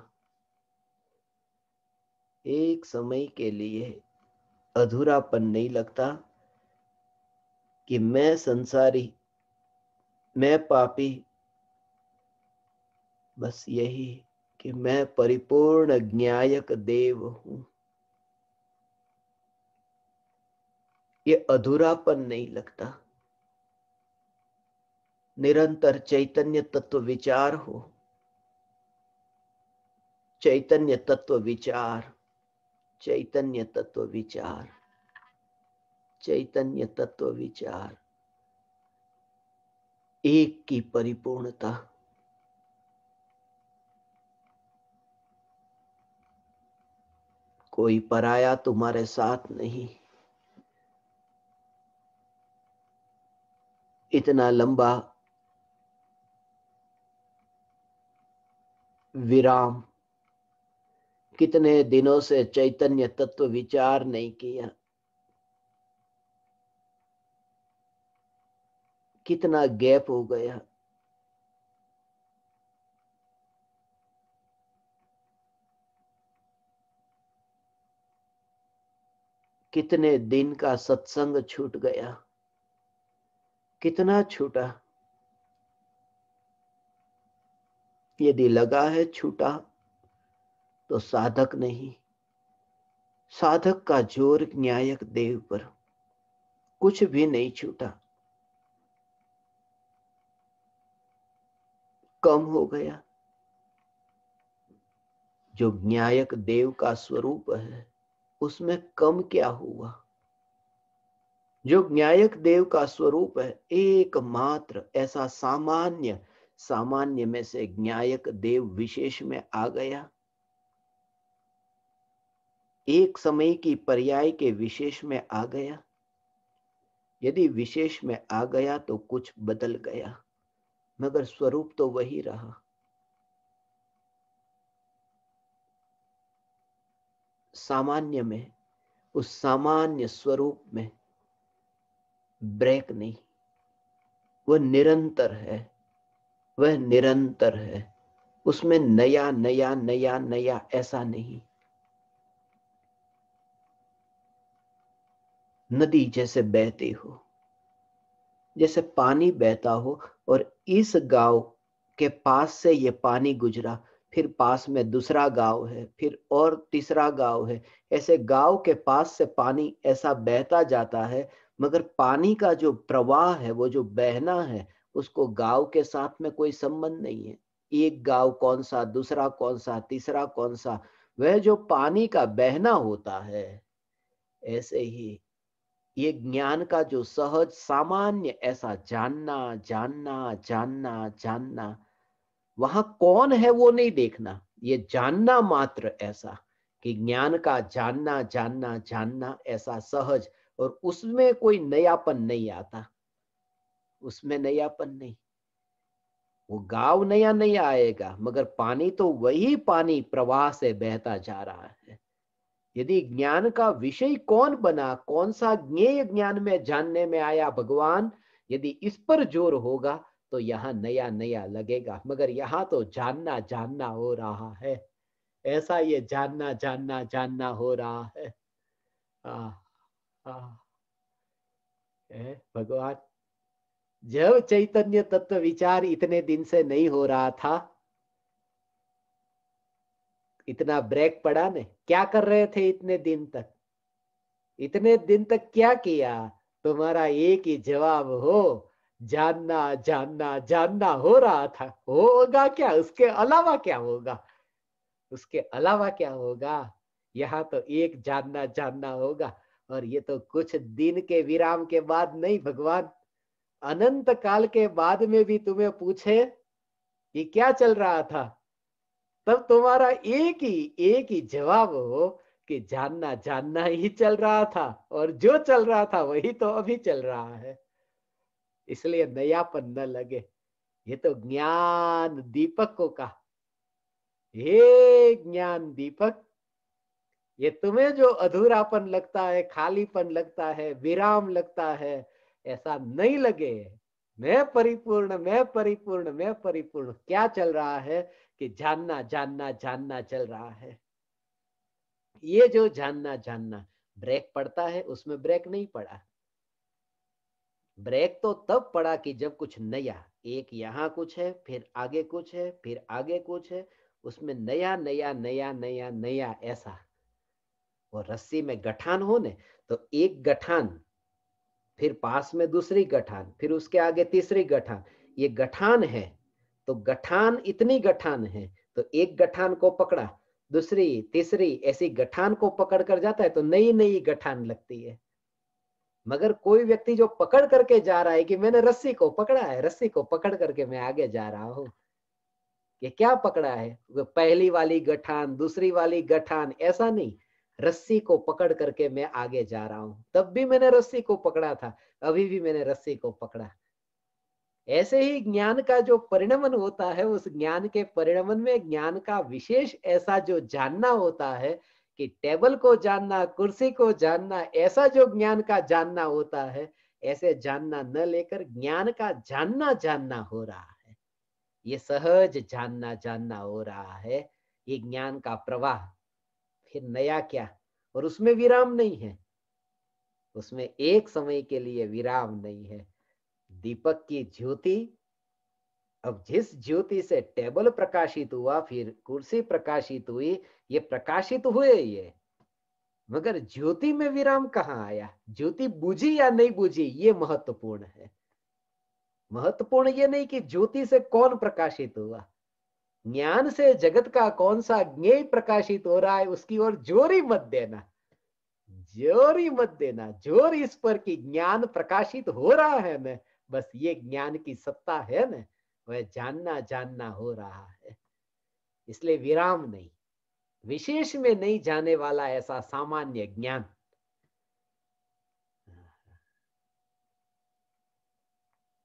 एक समय के लिए अधूरापन नहीं लगता कि मैं संसारी, मैं पापी, बस यही कि मैं परिपूर्ण ज्ञायक देव हूं। ये अधूरापन नहीं लगता। निरंतर चैतन्य तत्व विचार हो, चैतन्य तत्व विचार, चैतन्य तत्व विचार, चैतन्य तत्व विचार, एक की परिपूर्णता। कोई पराया तुम्हारे साथ नहीं। इतना लंबा विराम, कितने दिनों से चैतन्य तत्व विचार नहीं किया। कितना गैप हो गया। कितने दिन का सत्संग छूट गया। कितना छूटा। यदि लगा है छूटा तो साधक नहीं, साधक का जोर न्यायक देव पर। कुछ भी नहीं छूटा। कम हो गया। जो न्यायक देव का स्वरूप है उसमें कम क्या हुआ। जो न्यायक देव का स्वरूप है एकमात्र ऐसा सामान्य, सामान्य में से न्यायक देव विशेष में आ गया। एक समय की पर्याय के विशेष में आ गया। यदि विशेष में आ गया तो कुछ बदल गया, मगर स्वरूप तो वही रहा। सामान्य में, उस सामान्य स्वरूप में ब्रेक नहीं। वह निरंतर है, वह निरंतर है। उसमें नया नया नया नया ऐसा नहीं। नदी जैसे बहती हो, जैसे पानी बहता हो और इस गांव के पास से ये पानी गुजरा, फिर पास में दूसरा गांव है, फिर और तीसरा गांव है। ऐसे गांव के पास से पानी ऐसा बहता जाता है, मगर पानी का जो प्रवाह है, वो जो बहना है, उसको गांव के साथ में कोई संबंध नहीं है। एक गांव कौन सा, दूसरा कौन सा, तीसरा कौन सा, वह जो पानी का बहना होता है। ऐसे ही ये ज्ञान का जो सहज सामान्य ऐसा जानना जानना जानना जानना, वहां कौन है वो नहीं देखना। ये जानना मात्र ऐसा कि ज्ञान का जानना जानना जानना ऐसा सहज, और उसमें कोई नयापन नहीं आता। उसमें नयापन नहीं। वो गाँव नया नहीं आएगा, मगर पानी तो वही पानी प्रवाह से बहता जा रहा है। यदि ज्ञान का विषय कौन बना, कौन सा ज्ञेय ज्ञान में जानने में आया भगवान, यदि इस पर जोर होगा तो यहाँ नया नया लगेगा, मगर यहाँ तो जानना जानना हो रहा है। ऐसा ये जानना जानना जानना हो रहा है। आ, आ, भगवान, जब चैतन्य तत्व विचार इतने दिन से नहीं हो रहा था, इतना ब्रेक पड़ा ने, क्या कर रहे थे इतने दिन तक? इतने दिन तक क्या किया? तुम्हारा एक ही जवाब हो, जानना जानना जानना हो रहा था। होगा क्या? उसके अलावा क्या होगा? उसके अलावा क्या होगा? यहाँ तो एक जानना जानना होगा। और ये तो कुछ दिन के विराम के बाद नहीं भगवान, अनंत काल के बाद में भी तुम्हें पूछे ये क्या चल रहा था, तब तुम्हारा एक ही जवाब हो कि जानना जानना ही चल रहा था, और जो चल रहा था वही तो अभी चल रहा है। इसलिए नयापन न लगे। ये तो ज्ञान दीपक को कहा, हे ज्ञान दीपक, ये तुम्हें जो अधूरापन लगता है, खालीपन लगता है, विराम लगता है, ऐसा नहीं लगे। मैं परिपूर्ण, मैं परिपूर्ण, मैं परिपूर्ण। क्या चल रहा है कि जानना जानना जानना चल रहा है। ये जो जानना जानना, ब्रेक पड़ता है, उसमें ब्रेक नहीं पड़ा। ब्रेक तो तब पड़ा कि जब कुछ नया, एक यहाँ कुछ है, फिर आगे कुछ है, फिर आगे कुछ है, उसमें नया नया नया नया नया ऐसा। वो रस्सी में गठान हो ने, तो एक गठान, फिर पास में दूसरी गठान, फिर उसके आगे तीसरी गठान। ये गठान है, तो गठान इतनी गठान है, तो एक गठान को पकड़ा, दूसरी तीसरी ऐसी गठान को पकड़ कर जाता है, तो नई नई गठान लगती है। मगर कोई व्यक्ति जो पकड़ करके जा रहा है कि मैंने रस्सी को पकड़ा है, रस्सी को पकड़ करके मैं आगे जा रहा हूं, ये क्या पकड़ा है? वो पहली वाली गठान, दूसरी वाली गठान, ऐसा नहीं। रस्सी को पकड़ करके मैं आगे जा रहा हूं। तब भी मैंने रस्सी को पकड़ा था, अभी भी मैंने रस्सी को पकड़ा। ऐसे ही ज्ञान का जो परिणमन होता है, उस ज्ञान के परिणमन में ज्ञान का विशेष ऐसा जो जानना होता है, कि टेबल को जानना, कुर्सी को जानना, ऐसा जो ज्ञान का जानना होता है, ऐसे जानना न लेकर ज्ञान का जानना जानना हो रहा है। ये सहज जानना जानना हो रहा है, ये ज्ञान का प्रवाह। फिर नया क्या? और उसमें विराम नहीं है, उसमें एक समय के लिए विराम नहीं है। दीपक की ज्योति, अब जिस ज्योति से टेबल प्रकाशित हुआ, फिर कुर्सी प्रकाशित हुई, ये प्रकाशित हुए ये, मगर ज्योति में विराम कहाँ आया? ज्योति बुझी या नहीं बुझी, ये महत्वपूर्ण है। महत्वपूर्ण ये नहीं कि ज्योति से कौन प्रकाशित हुआ। ज्ञान से जगत का कौन सा ज्ञेय प्रकाशित हो रहा है, उसकी ओर जोर ही मत देना, जोर ही मत देना। जोर इस पर कि ज्ञान प्रकाशित हो रहा है ना, बस ये ज्ञान की सत्ता है ना, वह जानना जानना हो रहा है। इसलिए विराम नहीं, विशेष में नहीं जाने वाला ऐसा सामान्य ज्ञान।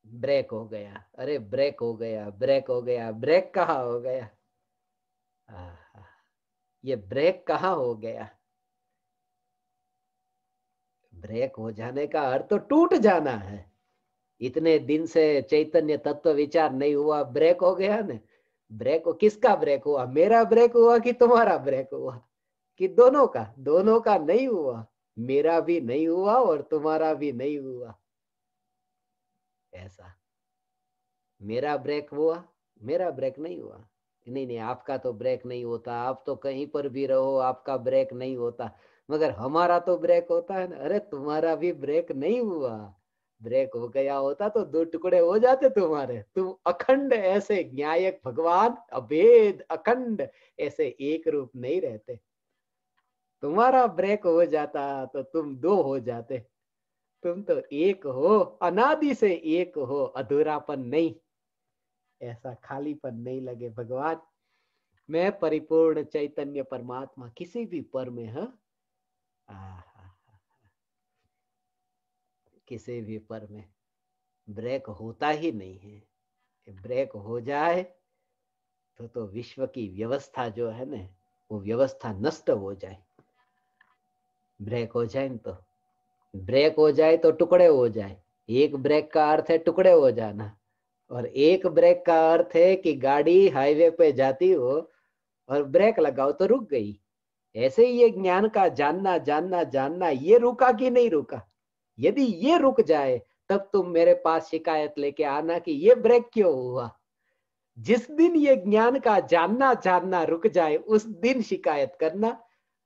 ब्रेक हो गया, अरे ब्रेक हो गया, ब्रेक हो गया, ब्रेक कहाँ हो गया? ये ब्रेक कहाँ हो गया? ब्रेक हो जाने का अर्थ तो टूट जाना है। इतने दिन से चैतन्य तत्व विचार नहीं हुआ, ब्रेक हो गया ना। ब्रेक हो, किसका ब्रेक हुआ? मेरा ब्रेक हुआ कि तुम्हारा ब्रेक हुआ? कि दोनों का? दोनों का नहीं हुआ, मेरा भी नहीं हुआ और तुम्हारा भी नहीं हुआ। ऐसा मेरा ब्रेक हुआ, मेरा ब्रेक नहीं हुआ। नहीं नहीं, आपका तो ब्रेक नहीं होता, आप तो कहीं पर भी रहो आपका ब्रेक नहीं होता, मगर हमारा तो ब्रेक होता है ना। अरे तुम्हारा भी ब्रेक नहीं हुआ। ब्रेक हो गया होता तो दो टुकड़े हो जाते तुम्हारे। तुम अखंड ऐसे न्यायक भगवान, अभेद अखंड ऐसे एक रूप नहीं रहते। तुम्हारा ब्रेक हो जाता तो तुम दो हो जाते। तुम तो एक हो, अनादि से एक हो, अधूरापन नहीं, ऐसा खालीपन नहीं लगे। भगवान मैं परिपूर्ण चैतन्य परमात्मा किसी भी पर में, हाँ, किसी भी पर में ब्रेक होता ही नहीं है। ब्रेक हो जाए तो विश्व की व्यवस्था जो है ना, वो व्यवस्था नष्ट हो जाए। ब्रेक हो जाए तो, ब्रेक हो जाए तो टुकड़े हो जाए। एक ब्रेक का अर्थ है टुकड़े हो जाना, और एक ब्रेक का अर्थ है कि गाड़ी हाईवे पे जाती हो और ब्रेक लगाओ तो रुक गई। ऐसे ही ये ज्ञान का जानना जानना जानना, ये रुका कि नहीं रुका? यदि ये रुक जाए तब तुम मेरे पास शिकायत लेके आना कि ये ब्रेक क्यों हुआ। जिस दिन ये ज्ञान का जानना जानना रुक जाए, उस दिन शिकायत करना।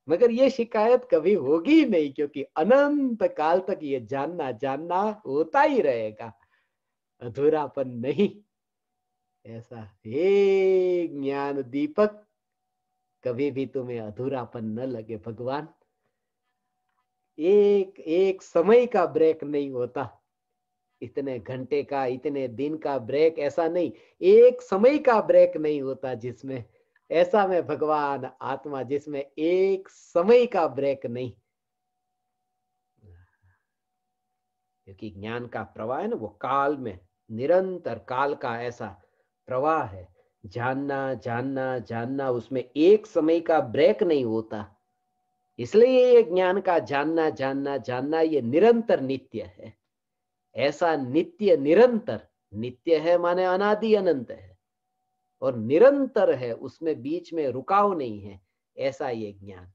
मगर ये शिकायत कभी होगी ही नहीं, क्योंकि अनंत काल तक ये जानना जानना होता ही रहेगा, अधूरापन नहीं। ऐसा हे ज्ञान दीपक, कभी भी तुम्हें अधूरापन न लगे। भगवान एक एक समय का ब्रेक नहीं होता, इतने घंटे का, इतने दिन का ब्रेक ऐसा नहीं। एक समय का ब्रेक नहीं होता जिसमें, ऐसा मैं भगवान आत्मा जिसमें एक समय का ब्रेक नहीं। क्योंकि ज्ञान का प्रवाह है ना, वो काल में, निरंतर काल का ऐसा प्रवाह है। जानना जानना जानना, उसमें एक समय का ब्रेक नहीं होता। इसलिए ये ज्ञान का जानना जानना जानना ये निरंतर नित्य है। ऐसा नित्य निरंतर, नित्य है माने अनादि अनंत है, और निरंतर है, उसमें बीच में रुकाव नहीं है, ऐसा ये ज्ञान।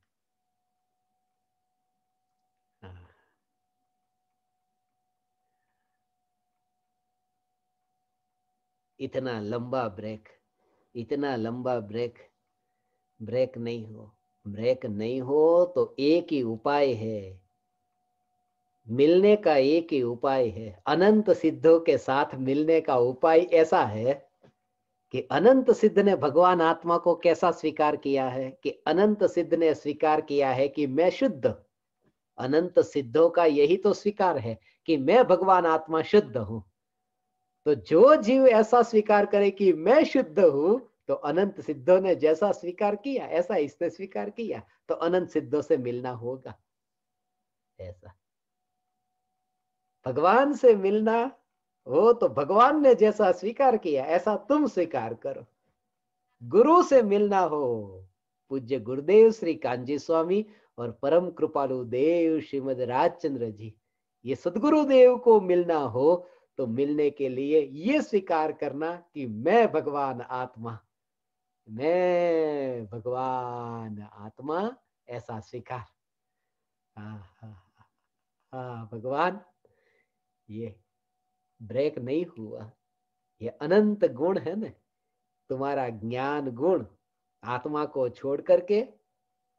हाँ। इतना लंबा ब्रेक, इतना लंबा ब्रेक, ब्रेक नहीं हो, ब्रेक नहीं हो तो एक ही उपाय है, मिलने का एक ही उपाय है। अनंत सिद्धों के साथ मिलने का उपाय ऐसा है कि अनंत सिद्ध ने भगवान आत्मा को कैसा स्वीकार किया है, कि अनंत सिद्ध ने स्वीकार किया है कि मैं शुद्ध। अनंत सिद्धों का यही तो स्वीकार है कि मैं भगवान आत्मा शुद्ध हूं। तो जो जीव ऐसा स्वीकार करे कि मैं शुद्ध हूं, तो अनंत सिद्धों ने जैसा स्वीकार किया ऐसा इसने स्वीकार किया, तो अनंत सिद्धों से मिलना होगा। ऐसा भगवान से मिलना हो तो भगवान ने जैसा स्वीकार किया ऐसा तुम स्वीकार करो। गुरु से मिलना हो, पूज्य गुरुदेव श्री कांजी स्वामी और परम कृपालु देव श्रीमद राजचंद्र जी, ये सदगुरुदेव को मिलना हो तो मिलने के लिए ये स्वीकार करना कि मैं भगवान आत्मा, मैं भगवान आत्मा, ऐसा स्वीकार। हाँ हाँ हाँ भगवान, ये ब्रेक नहीं हुआ, ये अनंत गुण है ना, तुम्हारा ज्ञान गुण आत्मा को छोड़ करके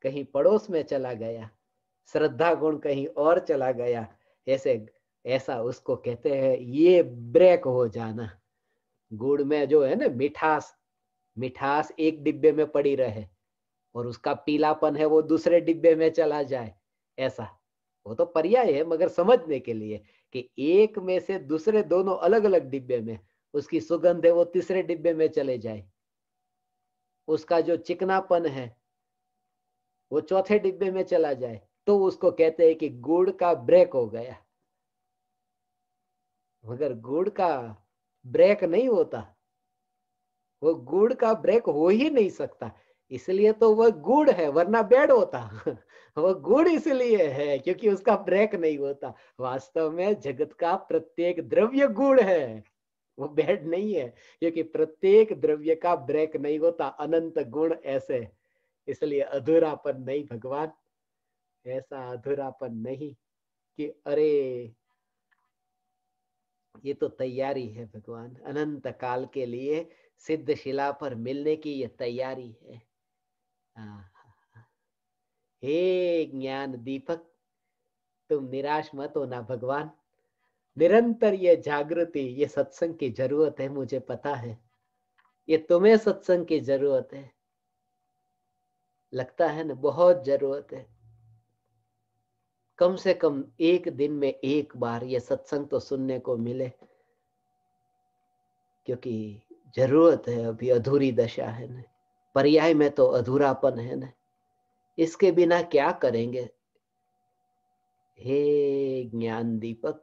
कहीं पड़ोस में चला गया, श्रद्धा गुण कहीं और चला गया, ऐसे ऐसा उसको कहते हैं ये ब्रेक हो जाना। गुड़ में जो है ना मिठास, मिठास एक डिब्बे में पड़ी रहे और उसका पीलापन है वो दूसरे डिब्बे में चला जाए, ऐसा। वो तो पर्याय है मगर समझने के लिए कि एक में से दूसरे दोनों अलग अलग डिब्बे में, उसकी सुगंध है वो तीसरे डिब्बे में चले जाए, उसका जो चिकनापन है वो चौथे डिब्बे में चला जाए, तो उसको कहते हैं कि गुड़ का ब्रेक हो गया। मगर गुड़ का ब्रेक नहीं होता, वो गुड़ का ब्रेक हो ही नहीं सकता, इसलिए तो वह गुड़ है, वरना बेड होता। वो गुड़ इसलिए है क्योंकि उसका ब्रेक नहीं होता। वास्तव में जगत का प्रत्येक द्रव्य गुड़ है, वो बेड नहीं है, क्योंकि प्रत्येक द्रव्य का ब्रेक नहीं होता। अनंत गुण ऐसे, इसलिए अधूरापन नहीं भगवान, ऐसा अधूरापन नहीं कि अरे ये तो तैयारी है भगवान, अनंत काल के लिए सिद्ध शिला पर मिलने की ये तैयारी है। हे ज्ञान दीपक, तुम निराश मत होना भगवान, निरंतर ये जागृति, ये सत्संग की जरूरत है, मुझे पता है ये तुम्हें सत्संग की जरूरत है, लगता है ना बहुत जरूरत है। कम से कम एक दिन में एक बार ये सत्संग तो सुनने को मिले, क्योंकि जरूरत है, अभी अधूरी दशा है ना, पर्याय में तो अधूरापन है ना, इसके बिना क्या करेंगे। हे ज्ञान दीपक,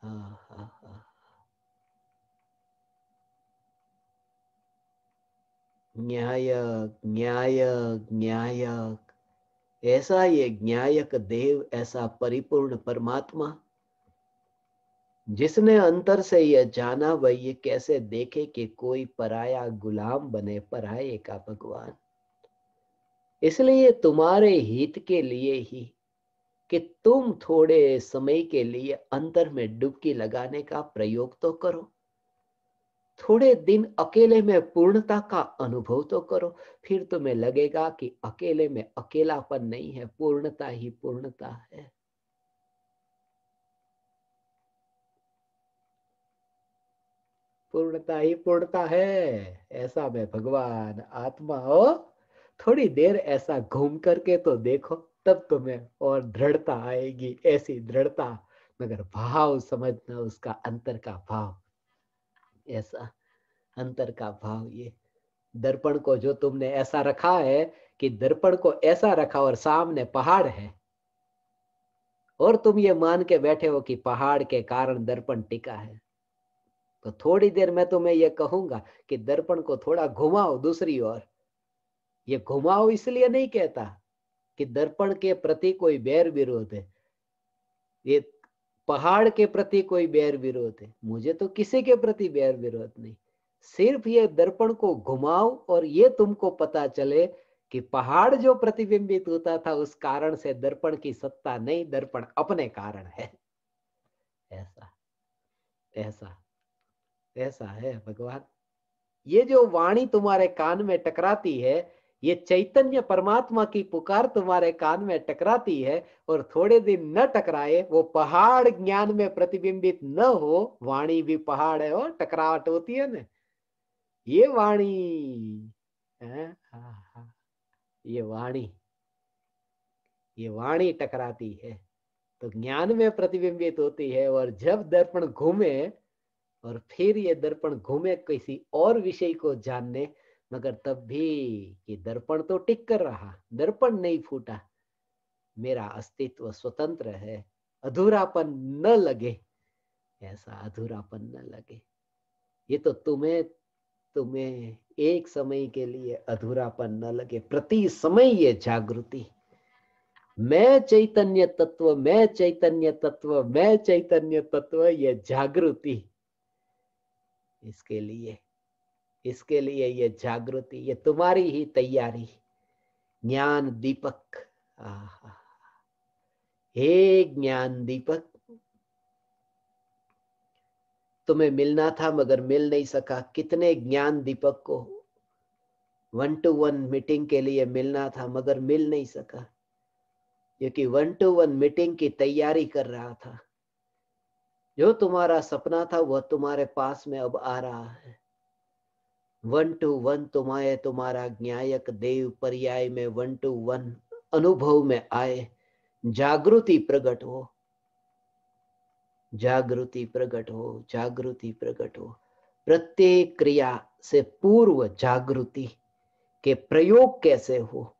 हाँ हाँ हाँ, न्यायक न्यायक न्यायक, ऐसा ये न्यायक देव, ऐसा परिपूर्ण परमात्मा जिसने अंतर से यह जाना, वह ये कैसे देखे कि कोई पराया गुलाम बने पराये का भगवान। इसलिए तुम्हारे हित के लिए ही कि तुम थोड़े समय के लिए अंतर में डुबकी लगाने का प्रयोग तो करो, थोड़े दिन अकेले में पूर्णता का अनुभव तो करो, फिर तुम्हें लगेगा कि अकेले में अकेलापन नहीं है, पूर्णता ही पूर्णता है। पूर्णता ही पूर्णता है, ऐसा मैं भगवान आत्मा हो। थोड़ी देर ऐसा घूम करके तो देखो, तब तुम्हें और दृढ़ता आएगी, ऐसी दृढ़ता, मगर भाव समझना, उसका अंतर का भाव, ऐसा अंतर का भाव। ये दर्पण को जो तुमने ऐसा रखा है कि दर्पण को ऐसा रखा और सामने पहाड़ है, और तुम ये मान के बैठे हो कि पहाड़ के कारण दर्पण टिका है, तो थोड़ी देर मैं तुम्हें यह कहूंगा कि दर्पण को थोड़ा घुमाओ दूसरी ओर। ये घुमाओ इसलिए नहीं कहता कि दर्पण के प्रति कोई बैर विरोध है, ये पहाड़ के प्रति कोई बैर विरोध है, मुझे तो किसी के प्रति बैर विरोध नहीं। सिर्फ ये दर्पण को घुमाओ और ये तुमको पता चले कि पहाड़ जो प्रतिबिंबित होता था उस कारण से दर्पण की सत्ता नहीं, दर्पण अपने कारण है। ऐसा ऐसा ऐसा है भगवान। ये जो वाणी तुम्हारे कान में टकराती है, ये चैतन्य परमात्मा की पुकार तुम्हारे कान में टकराती है, और थोड़े दिन न टकराए, वो पहाड़ ज्ञान में प्रतिबिंबित न हो, वाणी भी पहाड़ है और टकराहट होती है ना, ये वाणी है। हाँ, हाँ, ये वाणी, ये वाणी टकराती है तो ज्ञान में प्रतिबिंबित होती है। और जब दर्पण घूमे, और फिर ये दर्पण घूमे किसी और विषय को जानने, मगर तब भी ये दर्पण तो टिक कर रहा, दर्पण नहीं फूटा, मेरा अस्तित्व स्वतंत्र है, अधूरापन न लगे, ऐसा अधूरापन न लगे। ये तो तुम्हें तुम्हें एक समय के लिए अधूरापन न लगे, प्रति समय ये जागृति, मैं चैतन्य तत्व, मैं चैतन्य तत्व, मैं चैतन्य तत्व, ये जागृति, इसके लिए ये जागृति, ये तुम्हारी ही तैयारी। ज्ञान दीपक, आहा, हे ज्ञान दीपक, तुम्हें मिलना था मगर मिल नहीं सका। कितने ज्ञान दीपक को 1-to-1 मीटिंग के लिए मिलना था मगर मिल नहीं सका, क्योंकि 1-to-1 मीटिंग की तैयारी कर रहा था। जो तुम्हारा सपना था वह तुम्हारे पास में अब आ रहा है। 1-to-1 तुम्हारा ज्ञायक देव पर्याय में 1-to-1 अनुभव में आए, जागृति प्रकट हो, जागृति प्रकट हो, जागृति प्रकट हो। प्रत्येक क्रिया से पूर्व जागृति के प्रयोग कैसे हो,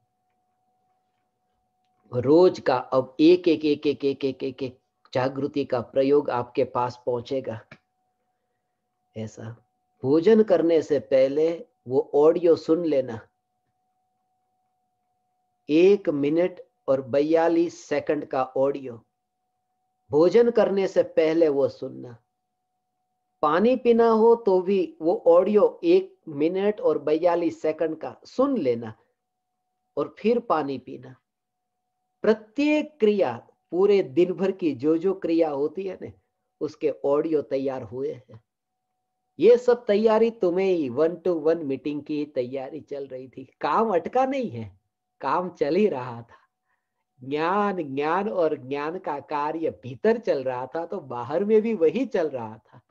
रोज का अब एक एक एक एक एक एक एक एक जागृति का प्रयोग आपके पास पहुंचेगा। ऐसा भोजन करने से पहले वो ऑडियो सुन लेना, 1 मिनट और 42 सेकंड का ऑडियो, भोजन करने से पहले वो सुनना। पानी पीना हो तो भी वो ऑडियो 1 मिनट और 42 सेकंड का सुन लेना और फिर पानी पीना। प्रत्येक क्रिया, पूरे दिन भर की जो जो क्रिया होती है ना, उसके ऑडियो तैयार हुए हैं। ये सब तैयारी तुम्हें ही 1-to-1 मीटिंग की तैयारी चल रही थी, काम अटका नहीं है, काम चल ही रहा था। ज्ञान ज्ञान और ज्ञान का कार्य भीतर चल रहा था, तो बाहर में भी वही चल रहा था।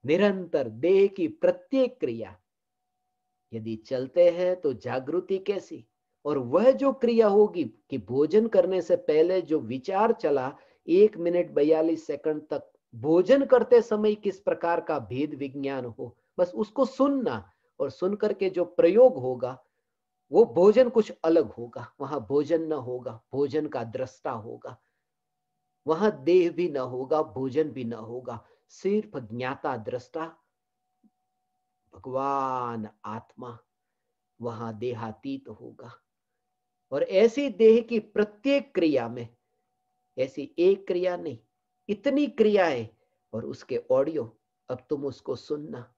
निरंतर देह की प्रत्येक क्रिया यदि चलते हैं तो जागृति कैसी, और वह जो क्रिया होगी कि भोजन करने से पहले जो विचार चला 1 मिनट 42 सेकंड तक, भोजन करते समय किस प्रकार का भेद विज्ञान हो, बस उसको सुनना, और सुन करके जो प्रयोग होगा वो भोजन कुछ अलग होगा। वहां भोजन न होगा, भोजन का दृष्टा होगा, वहां देह भी न होगा, भोजन भी न होगा, सिर्फ ज्ञाता दृष्टा भगवान आत्मा वहां देहातीत होगा। और ऐसी देह की प्रत्येक क्रिया में, ऐसी एक क्रिया नहीं, इतनी क्रियाएं और उसके ऑडियो, अब तुम उसको सुनना,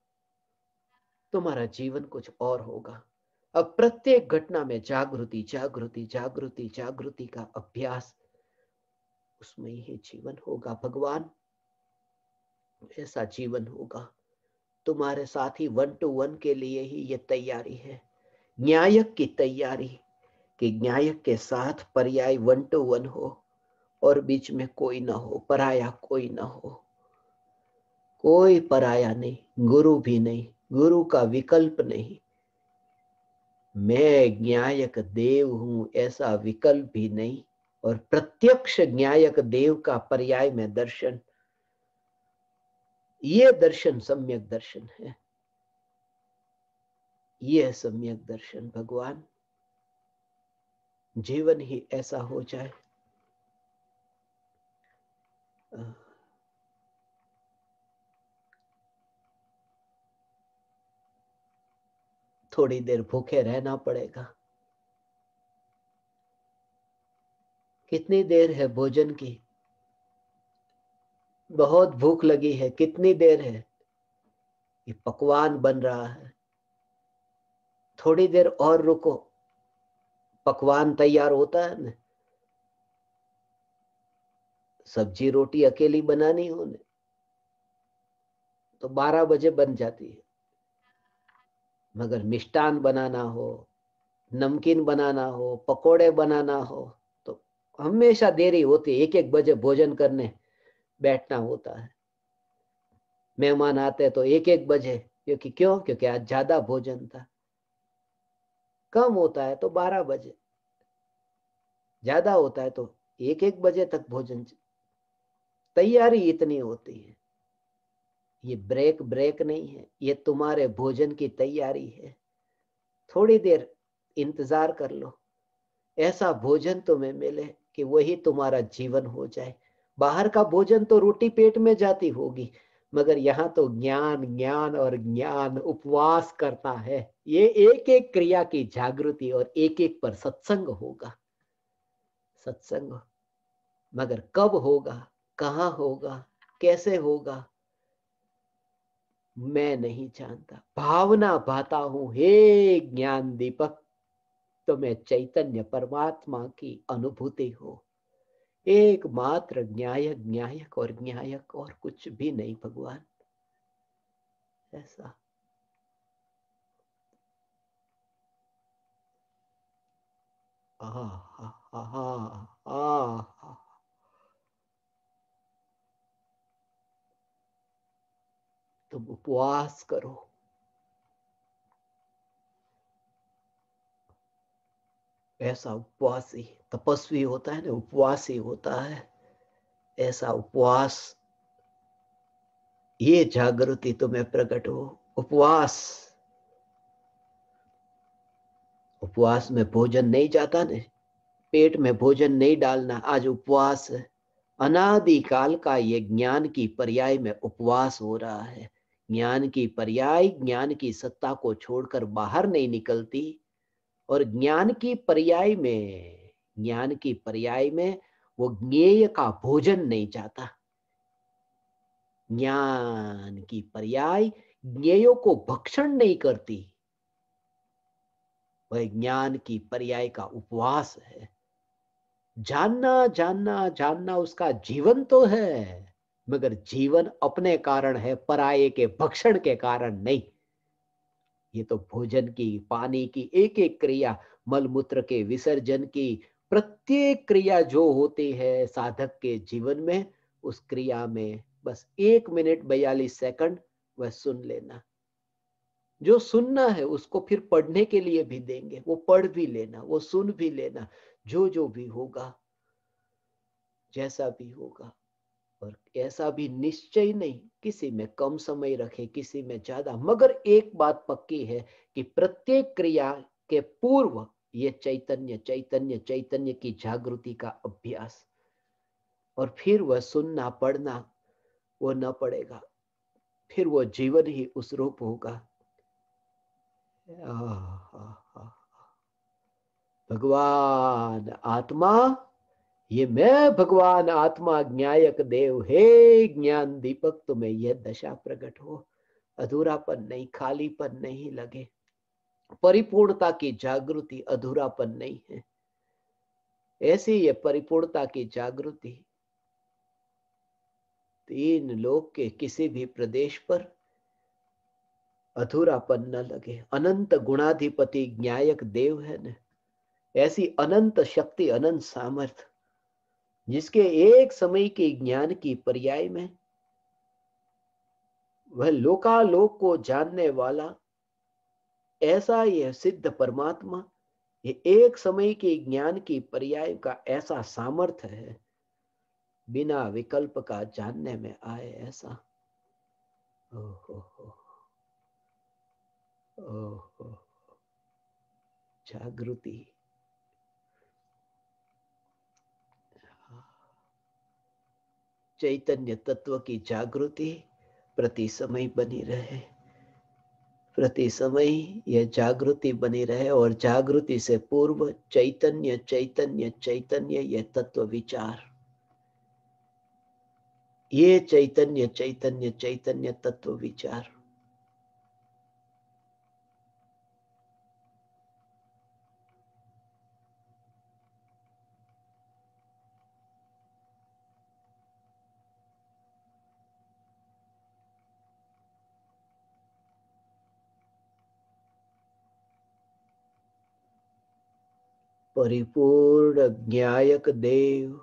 तुम्हारा जीवन कुछ और होगा। अब प्रत्येक घटना में जागृति जागृति जागृति जागृति का अभ्यास, उसमें ही जीवन होगा। भगवान ऐसा जीवन होगा तुम्हारे साथ ही। 1-to-1 के लिए ही ये तैयारी है, न्यायक की तैयारी, कि न्यायक के साथ पर्याय 1-to-1 हो और बीच में कोई ना हो, पराया कोई ना हो, कोई पराया नहीं, गुरु भी नहीं, गुरु का विकल्प नहीं। मैं न्यायक देव हूं ऐसा विकल्प भी नहीं, और प्रत्यक्ष न्यायक देव का पर्याय में दर्शन, ये दर्शन सम्यक दर्शन है, ये सम्यक दर्शन। भगवान जीवन ही ऐसा हो जाए। थोड़ी देर भूखे रहना पड़ेगा। कितनी देर है भोजन की? बहुत भूख लगी है, कितनी देर है? ये पकवान बन रहा है, थोड़ी देर और रुको, पकवान तैयार होता है ना। सब्जी रोटी अकेली बनानी हो ने तो 12 बजे बन जाती है, मगर मिष्टान बनाना हो, नमकीन बनाना हो, पकोड़े बनाना हो तो हमेशा देरी होती है। 1-1 बजे भोजन करने बैठना होता है। मेहमान आते तो 1-1 बजे, क्योंकि आज ज्यादा भोजन था। कम होता है तो 12 बजे, ज्यादा होता है तो 1-1 बजे तक भोजन। तैयारी इतनी होती है। ये ब्रेक ब्रेक नहीं है, ये तुम्हारे भोजन की तैयारी है। थोड़ी देर इंतजार कर लो, ऐसा भोजन तुम्हें मिले कि वही तुम्हारा जीवन हो जाए। बाहर का भोजन तो रोटी पेट में जाती होगी, मगर यहाँ तो ज्ञान ज्ञान और ज्ञान उपवास करता है। ये एक एक क्रिया की जागृति और एक एक पर सत्संग होगा। सत्संग मगर कब होगा, कहाँ होगा, कैसे होगा, मैं नहीं जानता। भावना भाता हूं, हे ज्ञान दीपक, तुम्हें चैतन्य परमात्मा की अनुभूति हो। एकमात्र न्यायक न्यायक और न्यायक, और कुछ भी नहीं भगवान। ऐसा आ आ आ आ आ तुम उपवास करो। ऐसा उपवासी तपस्वी होता है ना, उपवासी होता है। ऐसा उपवास, ये जागृति तुम्हें प्रकट हो। उपवास, उपवास में भोजन नहीं जाता ने, पेट में भोजन नहीं डालना। आज उपवास है। अनादि काल का ये ज्ञान की पर्याय में उपवास हो रहा है। ज्ञान की पर्याय ज्ञान की सत्ता को छोड़कर बाहर नहीं निकलती, और ज्ञान की पर्याय में वो ज्ञेय का भोजन नहीं जाता। ज्ञान की पर्याय ज्ञेयों को भक्षण नहीं करती, वह ज्ञान की पर्याय का उपवास है। जानना जानना जानना उसका जीवन तो है, मगर जीवन अपने कारण है, पराये के भक्षण के कारण नहीं। ये तो भोजन की, पानी की एक एक क्रिया, मल मूत्र के विसर्जन की प्रत्येक क्रिया जो होती है साधक के जीवन में, उस क्रिया में बस 1 मिनट 42 सेकंड वह सुन लेना। जो सुनना है उसको फिर पढ़ने के लिए भी देंगे, वो पढ़ भी लेना, वो सुन भी लेना। जो जो भी होगा, जैसा भी होगा, और ऐसा भी निश्चय नहीं किसी में कम समय रखे, किसी में ज्यादा। मगर एक बात पक्की है कि प्रत्येक क्रिया के पूर्व ये चैतन्य चैतन्य चैतन्य की जागृति का अभ्यास, और फिर वह सुनना पढ़ना वो न पड़ेगा, फिर वो जीवन ही उस रूप होगा। भगवान आत्मा, ये मैं भगवान आत्मा ज्ञायक देव, हे ज्ञान दीपक, तुम्हें यह दशा प्रकट हो। अधूरापन नहीं, खालीपन नहीं लगे। परिपूर्णता की जागृति अधूरापन नहीं है। ऐसी ये परिपूर्णता की जागृति तीन लोक के किसी भी प्रदेश पर अधूरापन न लगे। अनंत गुणाधिपति ज्ञायक देव है न, ऐसी अनंत शक्ति, अनंत सामर्थ, जिसके एक समय के ज्ञान की पर्याय में वह लोकालोक को जानने वाला ऐसा यह सिद्ध परमात्मा, ये एक समय के ज्ञान की पर्याय का ऐसा सामर्थ्य है, बिना विकल्प का जानने में आए ऐसा। ओहो, ओहो, जागृति, चैतन्य तत्व की जागृति प्रति समय बनी रहे। प्रति समय यह जागृति बनी रहे और जागृति से पूर्व चैतन्य चैतन्य चैतन्य यह तत्व विचार, ये चैतन्य चैतन्य चैतन्य तत्व विचार। परिपूर्ण ज्ञायक देव,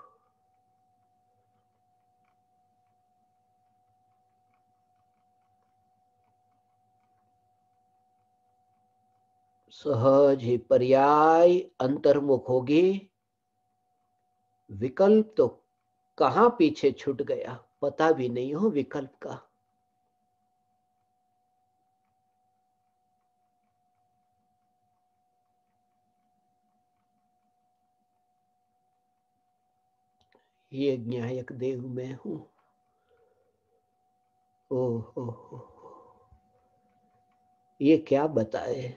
सहज ही पर्याय अंतर्मुख होगी। विकल्प तो कहां पीछे छूट गया, पता भी नहीं हो विकल्प का। ये ज्ञायक देव मैं हूं। ओह, ये क्या बताए,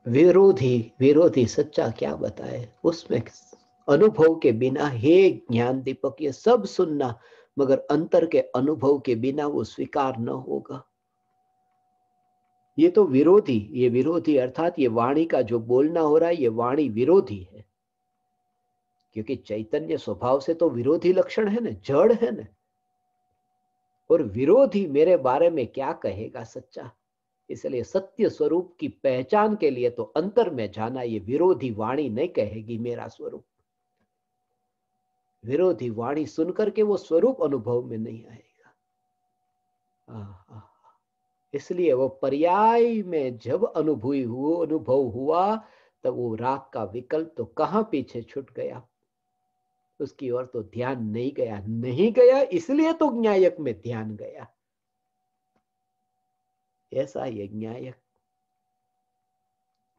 विरोधी विरोधी सच्चा क्या बताए, उसमें अनुभव के बिना, हे ज्ञान दीपक, ये सब सुनना मगर अंतर के अनुभव के बिना वो स्वीकार न होगा। ये तो विरोधी, ये विरोधी अर्थात ये वाणी का जो बोलना हो रहा है, ये वाणी विरोधी है, क्योंकि चैतन्य स्वभाव से तो विरोधी लक्षण है ना, जड़ है ना। और विरोधी मेरे बारे में क्या कहेगा सच्चा। इसलिए सत्य स्वरूप की पहचान के लिए तो अंतर में जाना, ये विरोधी वाणी नहीं कहेगी मेरा स्वरूप। विरोधी वाणी सुनकर के वो स्वरूप अनुभव में नहीं आएगा। इसलिए वो पर्याय में जब अनुभव हुआ तब वो राग का विकल्प तो कहां पीछे छूट गया, उसकी ओर तो ध्यान नहीं गया, इसलिए तो ज्ञायक में ध्यान गया। ऐसा ये ज्ञायक,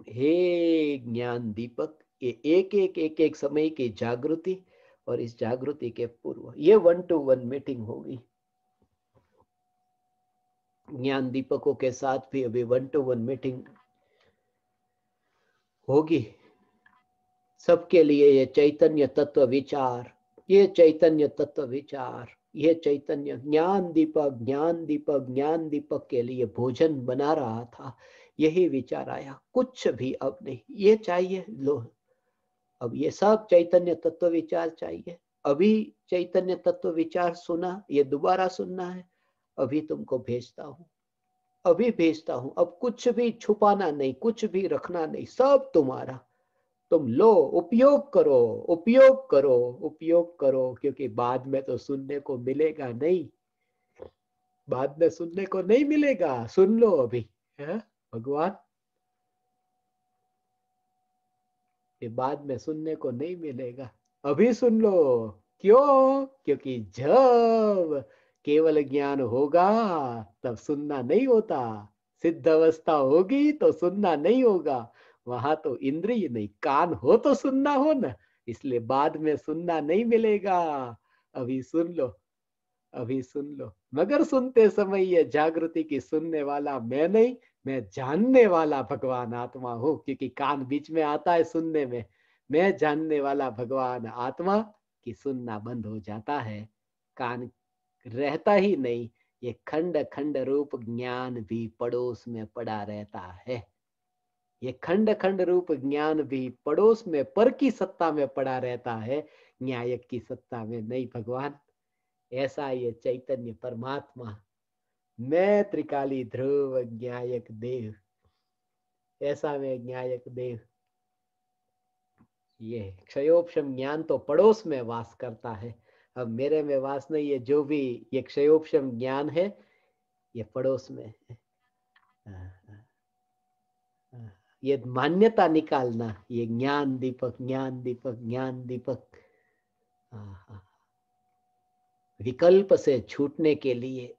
हे ज्ञान दीपक, ये एक एक समय की जागृति, और इस जागृति के पूर्व ये 1-to-1 मीटिंग होगी ज्ञान दीपकों के साथ भी। अभी 1-to-1 मीटिंग होगी सबके लिए। ये चैतन्य तत्व विचार, ये चैतन्य तत्व विचार, ये चैतन्य ज्ञान दीपक, ज्ञान दीपक, ज्ञान दीपक के लिए भोजन बना रहा था, यही विचार आया, कुछ भी अब नहीं, ये चाहिए लो। अब ये सब चैतन्य तत्व विचार चाहिए। अभी चैतन्य तत्व विचार सुना, ये दोबारा सुनना है। अभी तुमको भेजता हूं, अभी भेजता हूं। अब कुछ भी छुपाना नहीं, कुछ भी रखना नहीं, सब तुम्हारा। तुम लो, उपयोग करो, उपयोग करो, उपयोग करो, क्योंकि बाद में तो सुनने को मिलेगा नहीं, बाद में सुनने को नहीं मिलेगा। सुन लो अभी, है भगवान, ये बाद में सुनने को नहीं मिलेगा, अभी सुन लो। क्यों? क्योंकि जब केवल ज्ञान होगा तब सुनना नहीं होता, सिद्ध अवस्था होगी तो सुनना नहीं होगा। वहां तो इंद्रिय नहीं, कान हो तो सुनना हो ना, इसलिए बाद में सुनना नहीं मिलेगा। अभी सुन लो, अभी सुन लो। मगर सुनते समय ये जागृति की सुनने वाला मैं नहीं, मैं जानने वाला भगवान आत्मा हूं, क्योंकि कान बीच में आता है सुनने में। मैं जानने वाला भगवान आत्मा की सुनना बंद हो जाता है, कान रहता ही नहीं। ये खंड खंड रूप ज्ञान भी पड़ोस में पड़ा रहता है, ये खंड खंड रूप ज्ञान भी पड़ोस में, पर की सत्ता में पड़ा रहता है, न्यायक की सत्ता में नहीं भगवान। ऐसा ये चैतन्य परमात्मा, मैं त्रिकाली ध्रुव ज्ञायक देव, ऐसा मैं ज्ञायक देव। ये क्षयोपशम ज्ञान तो पड़ोस में वास करता है, अब मेरे में वास नहीं है। जो भी ये क्षयोपशम ज्ञान है ये पड़ोस में है। ये मान्यता निकालना, ये ज्ञान दीपक, ज्ञान दीपक, ज्ञान दीपक। विकल्प से छूटने के लिए,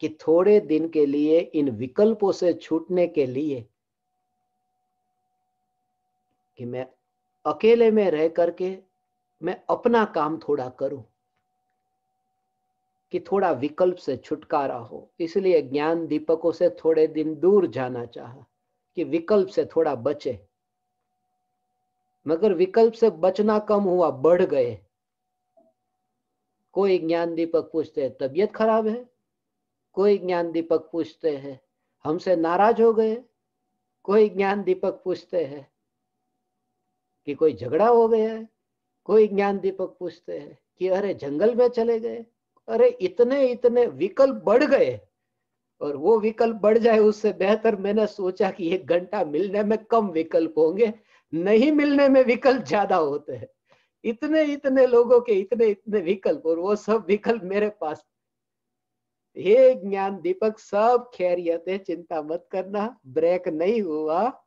कि थोड़े दिन के लिए इन विकल्पों से छूटने के लिए, कि मैं अकेले में रह करके मैं अपना काम थोड़ा करूं, कि थोड़ा विकल्प से छुटकारा हो, इसलिए ज्ञान दीपकों से थोड़े दिन दूर जाना चाहा कि विकल्प से थोड़ा बचे। मगर विकल्प से बचना कम हुआ, बढ़ गए। कोई ज्ञान दीपक पूछते हैं तबीयत खराब है, कोई ज्ञान दीपक पूछते हैं हमसे नाराज हो गए, कोई ज्ञान दीपक पूछते हैं कि कोई झगड़ा हो गया है, कोई ज्ञान दीपक पूछते हैं कि अरे जंगल में चले गए। अरे इतने इतने विकल्प बढ़ गए, और वो विकल्प बढ़ जाए उससे बेहतर मैंने सोचा कि 1 घंटा मिलने में कम विकल्प होंगे, नहीं मिलने में विकल्प ज्यादा होते हैं। इतने इतने लोगों के इतने इतने विकल्प, और वो सब विकल्प मेरे पास। हे ज्ञान दीपक, सब खैरियत है, चिंता मत करना, ब्रेक नहीं हुआ,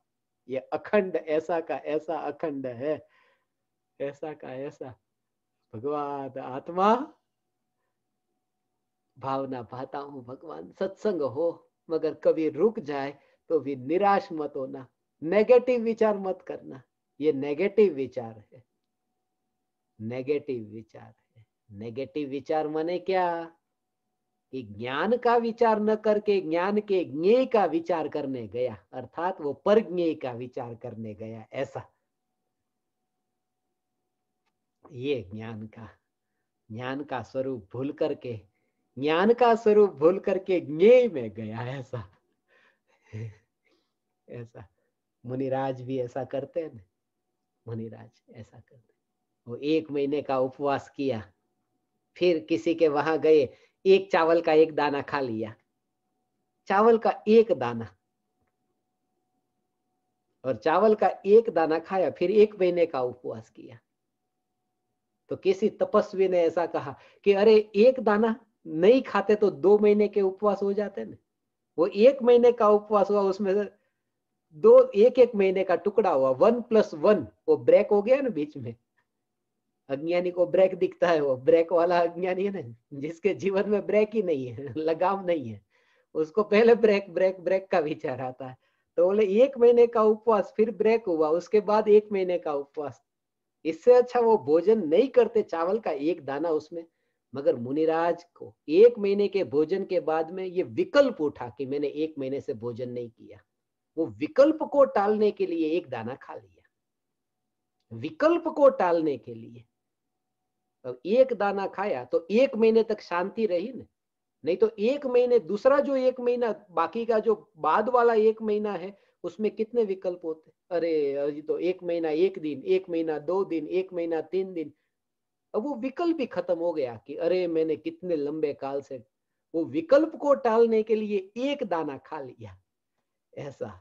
ये अखंड ऐसा का ऐसा अखंड है, ऐसा का ऐसा। भगवान आत्मा भावना पाता हूं भगवान। सत्संग हो मगर कभी रुक जाए तो भी निराश मत होना, नेगेटिव विचार मत करना। ये नेगेटिव विचार है, नेगेटिव विचार है। नेगेटिव विचार माने क्या कि ज्ञान का विचार न करके ज्ञान के ज्ञेय का विचार करने गया, अर्थात वो पर ज्ञेय का विचार करने गया, ऐसा। ये ज्ञान का स्वरूप भूल करके, ज्ञान का स्वरूप भूल करके ज्ञेय में गया, ऐसा। ऐसा मुनिराज भी ऐसा करते हैं ना, मुनिराज ऐसा करते। वो 1 महीने का उपवास किया, फिर किसी के वहां गए, एक चावल का एक दाना खा लिया, चावल का एक दाना, और चावल का एक दाना खाया, फिर 1 महीने का उपवास किया। तो किसी तपस्वी ने ऐसा कहा कि अरे एक दाना नहीं खाते तो 2 महीने के उपवास हो जाते ना। वो 1 महीने का उपवास हुआ, उसमें से दो एक एक महीने का टुकड़ा हुआ, 1+1, वो ब्रेक हो गया ना बीच में। अज्ञानी को ब्रेक दिखता है, वो ब्रेक वाला अज्ञानी है ना, जिसके जीवन में ब्रेक ही नहीं है, लगाम नहीं है, उसको पहले ब्रेक ब्रेक ब्रेक का विचार आता है। तो बोले 1 महीने का उपवास, फिर ब्रेक हुआ, उसके बाद 1 महीने का उपवास। इससे अच्छा वो भोजन नहीं करते, चावल का एक दाना उसमें। मगर मुनिराज को 1 महीने के भोजन के बाद में ये विकल्प उठा कि मैंने 1 महीने से भोजन नहीं किया। वो विकल्प को टालने के लिए एक दाना खा लिया, विकल्प को टालने के लिए। अब एक दाना खाया तो 1 महीने तक शांति रही ना। नहीं तो 1 महीने, दूसरा जो 1 महीना बाकी का जो बाद वाला 1 महीना है, उसमें कितने विकल्प होते। अरे अभी तो 1 महीना 1 दिन, 1 महीना 2 दिन, 1 महीना 3 दिन। अब वो विकल्प ही खत्म हो गया कि अरे मैंने कितने लंबे काल से वो विकल्प को टालने के लिए एक दाना खा लिया, ऐसा।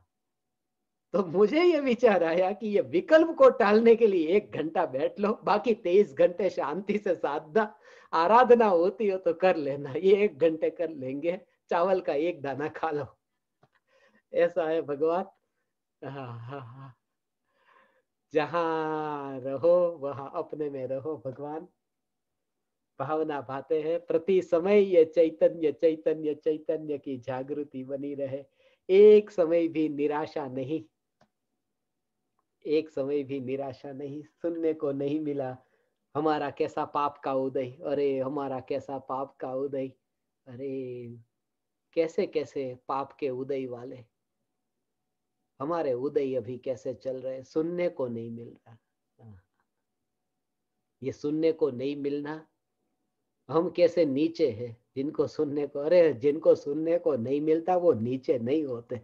तो मुझे ये विचार आया कि ये विकल्प को टालने के लिए 1 घंटा बैठ लो, बाकी 23 घंटे शांति से साधना, आराधना होती हो तो कर लेना, ये 1 घंटे कर लेंगे, चावल का एक दाना खा लो, ऐसा है भगवान। हाँ हाँ हाँ, जहां रहो वहां अपने में रहो भगवान। भावना भाते हैं प्रति समय ये चैतन्य चैतन्य चैतन्य की जागृति बनी रहे, एक समय भी निराशा नहीं, एक समय भी निराशा नहीं। सुनने को नहीं मिला हमारा कैसा पाप का उदय, अरे हमारा कैसा पाप का उदय, अरे कैसे कैसे पाप के उदय वाले हमारे उदय अभी कैसे चल रहे, सुनने को नहीं मिल रहा। ये सुनने को नहीं मिलना, हम कैसे नीचे हैं, जिनको सुनने को, अरे जिनको सुनने को नहीं मिलता वो नीचे नहीं होते।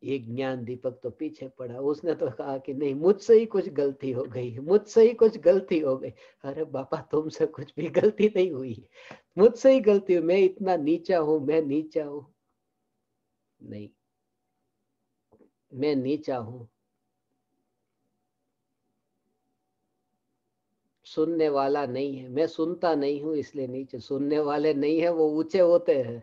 एक ज्ञान दीपक तो पीछे पड़ा, उसने तो कहा कि नहीं मुझसे ही कुछ गलती हो गई, मुझसे ही कुछ गलती हो गई। अरे बाबा तुमसे कुछ भी गलती नहीं हुई, मुझसे ही गलती हुई, मैं इतना नीचा हूं, मैं नीचा हूं, नहीं मैं नीचा हूं। सुनने वाला नहीं है, मैं सुनता नहीं हूं इसलिए नीचे, सुनने वाले नहीं है वो ऊंचे होते हैं,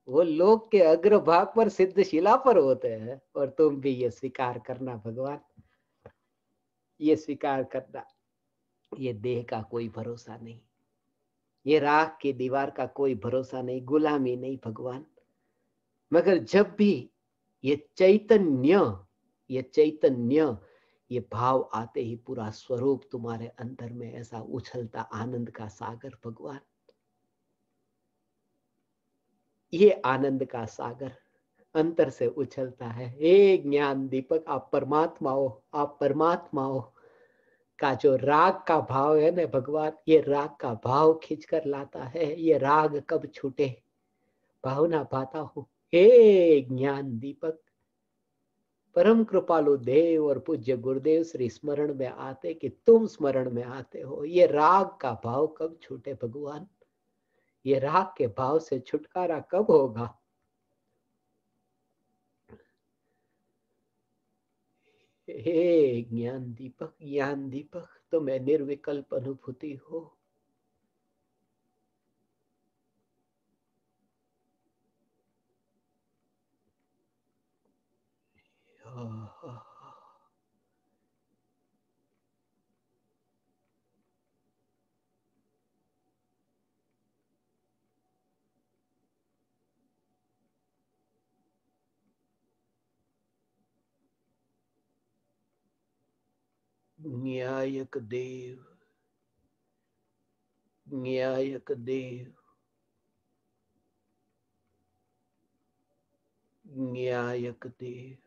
वो लोक के अग्रभाग पर सिद्ध शिला पर होते हैं। और तुम भी ये स्वीकार करना भगवान, ये स्वीकार करना, ये देह का कोई भरोसा नहीं, ये राख की दीवार का कोई भरोसा नहीं, गुलामी नहीं भगवान। मगर जब भी ये चैतन्य, ये चैतन्य ये भाव आते ही पूरा स्वरूप तुम्हारे अंदर में ऐसा उछलता आनंद का सागर भगवान, ये आनंद का सागर अंतर से उछलता है। हे ज्ञान दीपक, आप परमात्मा हो, आप परमात्मा हो। का जो राग का भाव है ना भगवान, ये राग का भाव खींच कर लाता है। ये राग कब छूटे भावना पाता हूं। हे ज्ञान दीपक, परम कृपालु देव और पूज्य गुरुदेव श्री स्मरण में आते कि तुम स्मरण में आते हो। ये राग का भाव कब छूटे भगवान, ये राग के भाव से छुटकारा कब होगा। हे ज्ञान दीपक, ज्ञान दीपक, तुम्हें निर्विकल्प अनुभूति हो। न्यायक देव, न्यायक देव, न्यायक देव।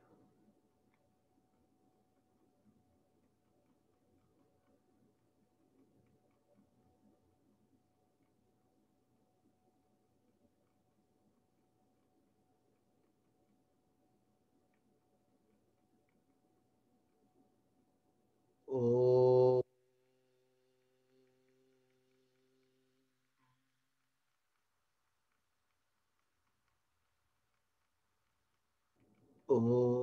ओ ओ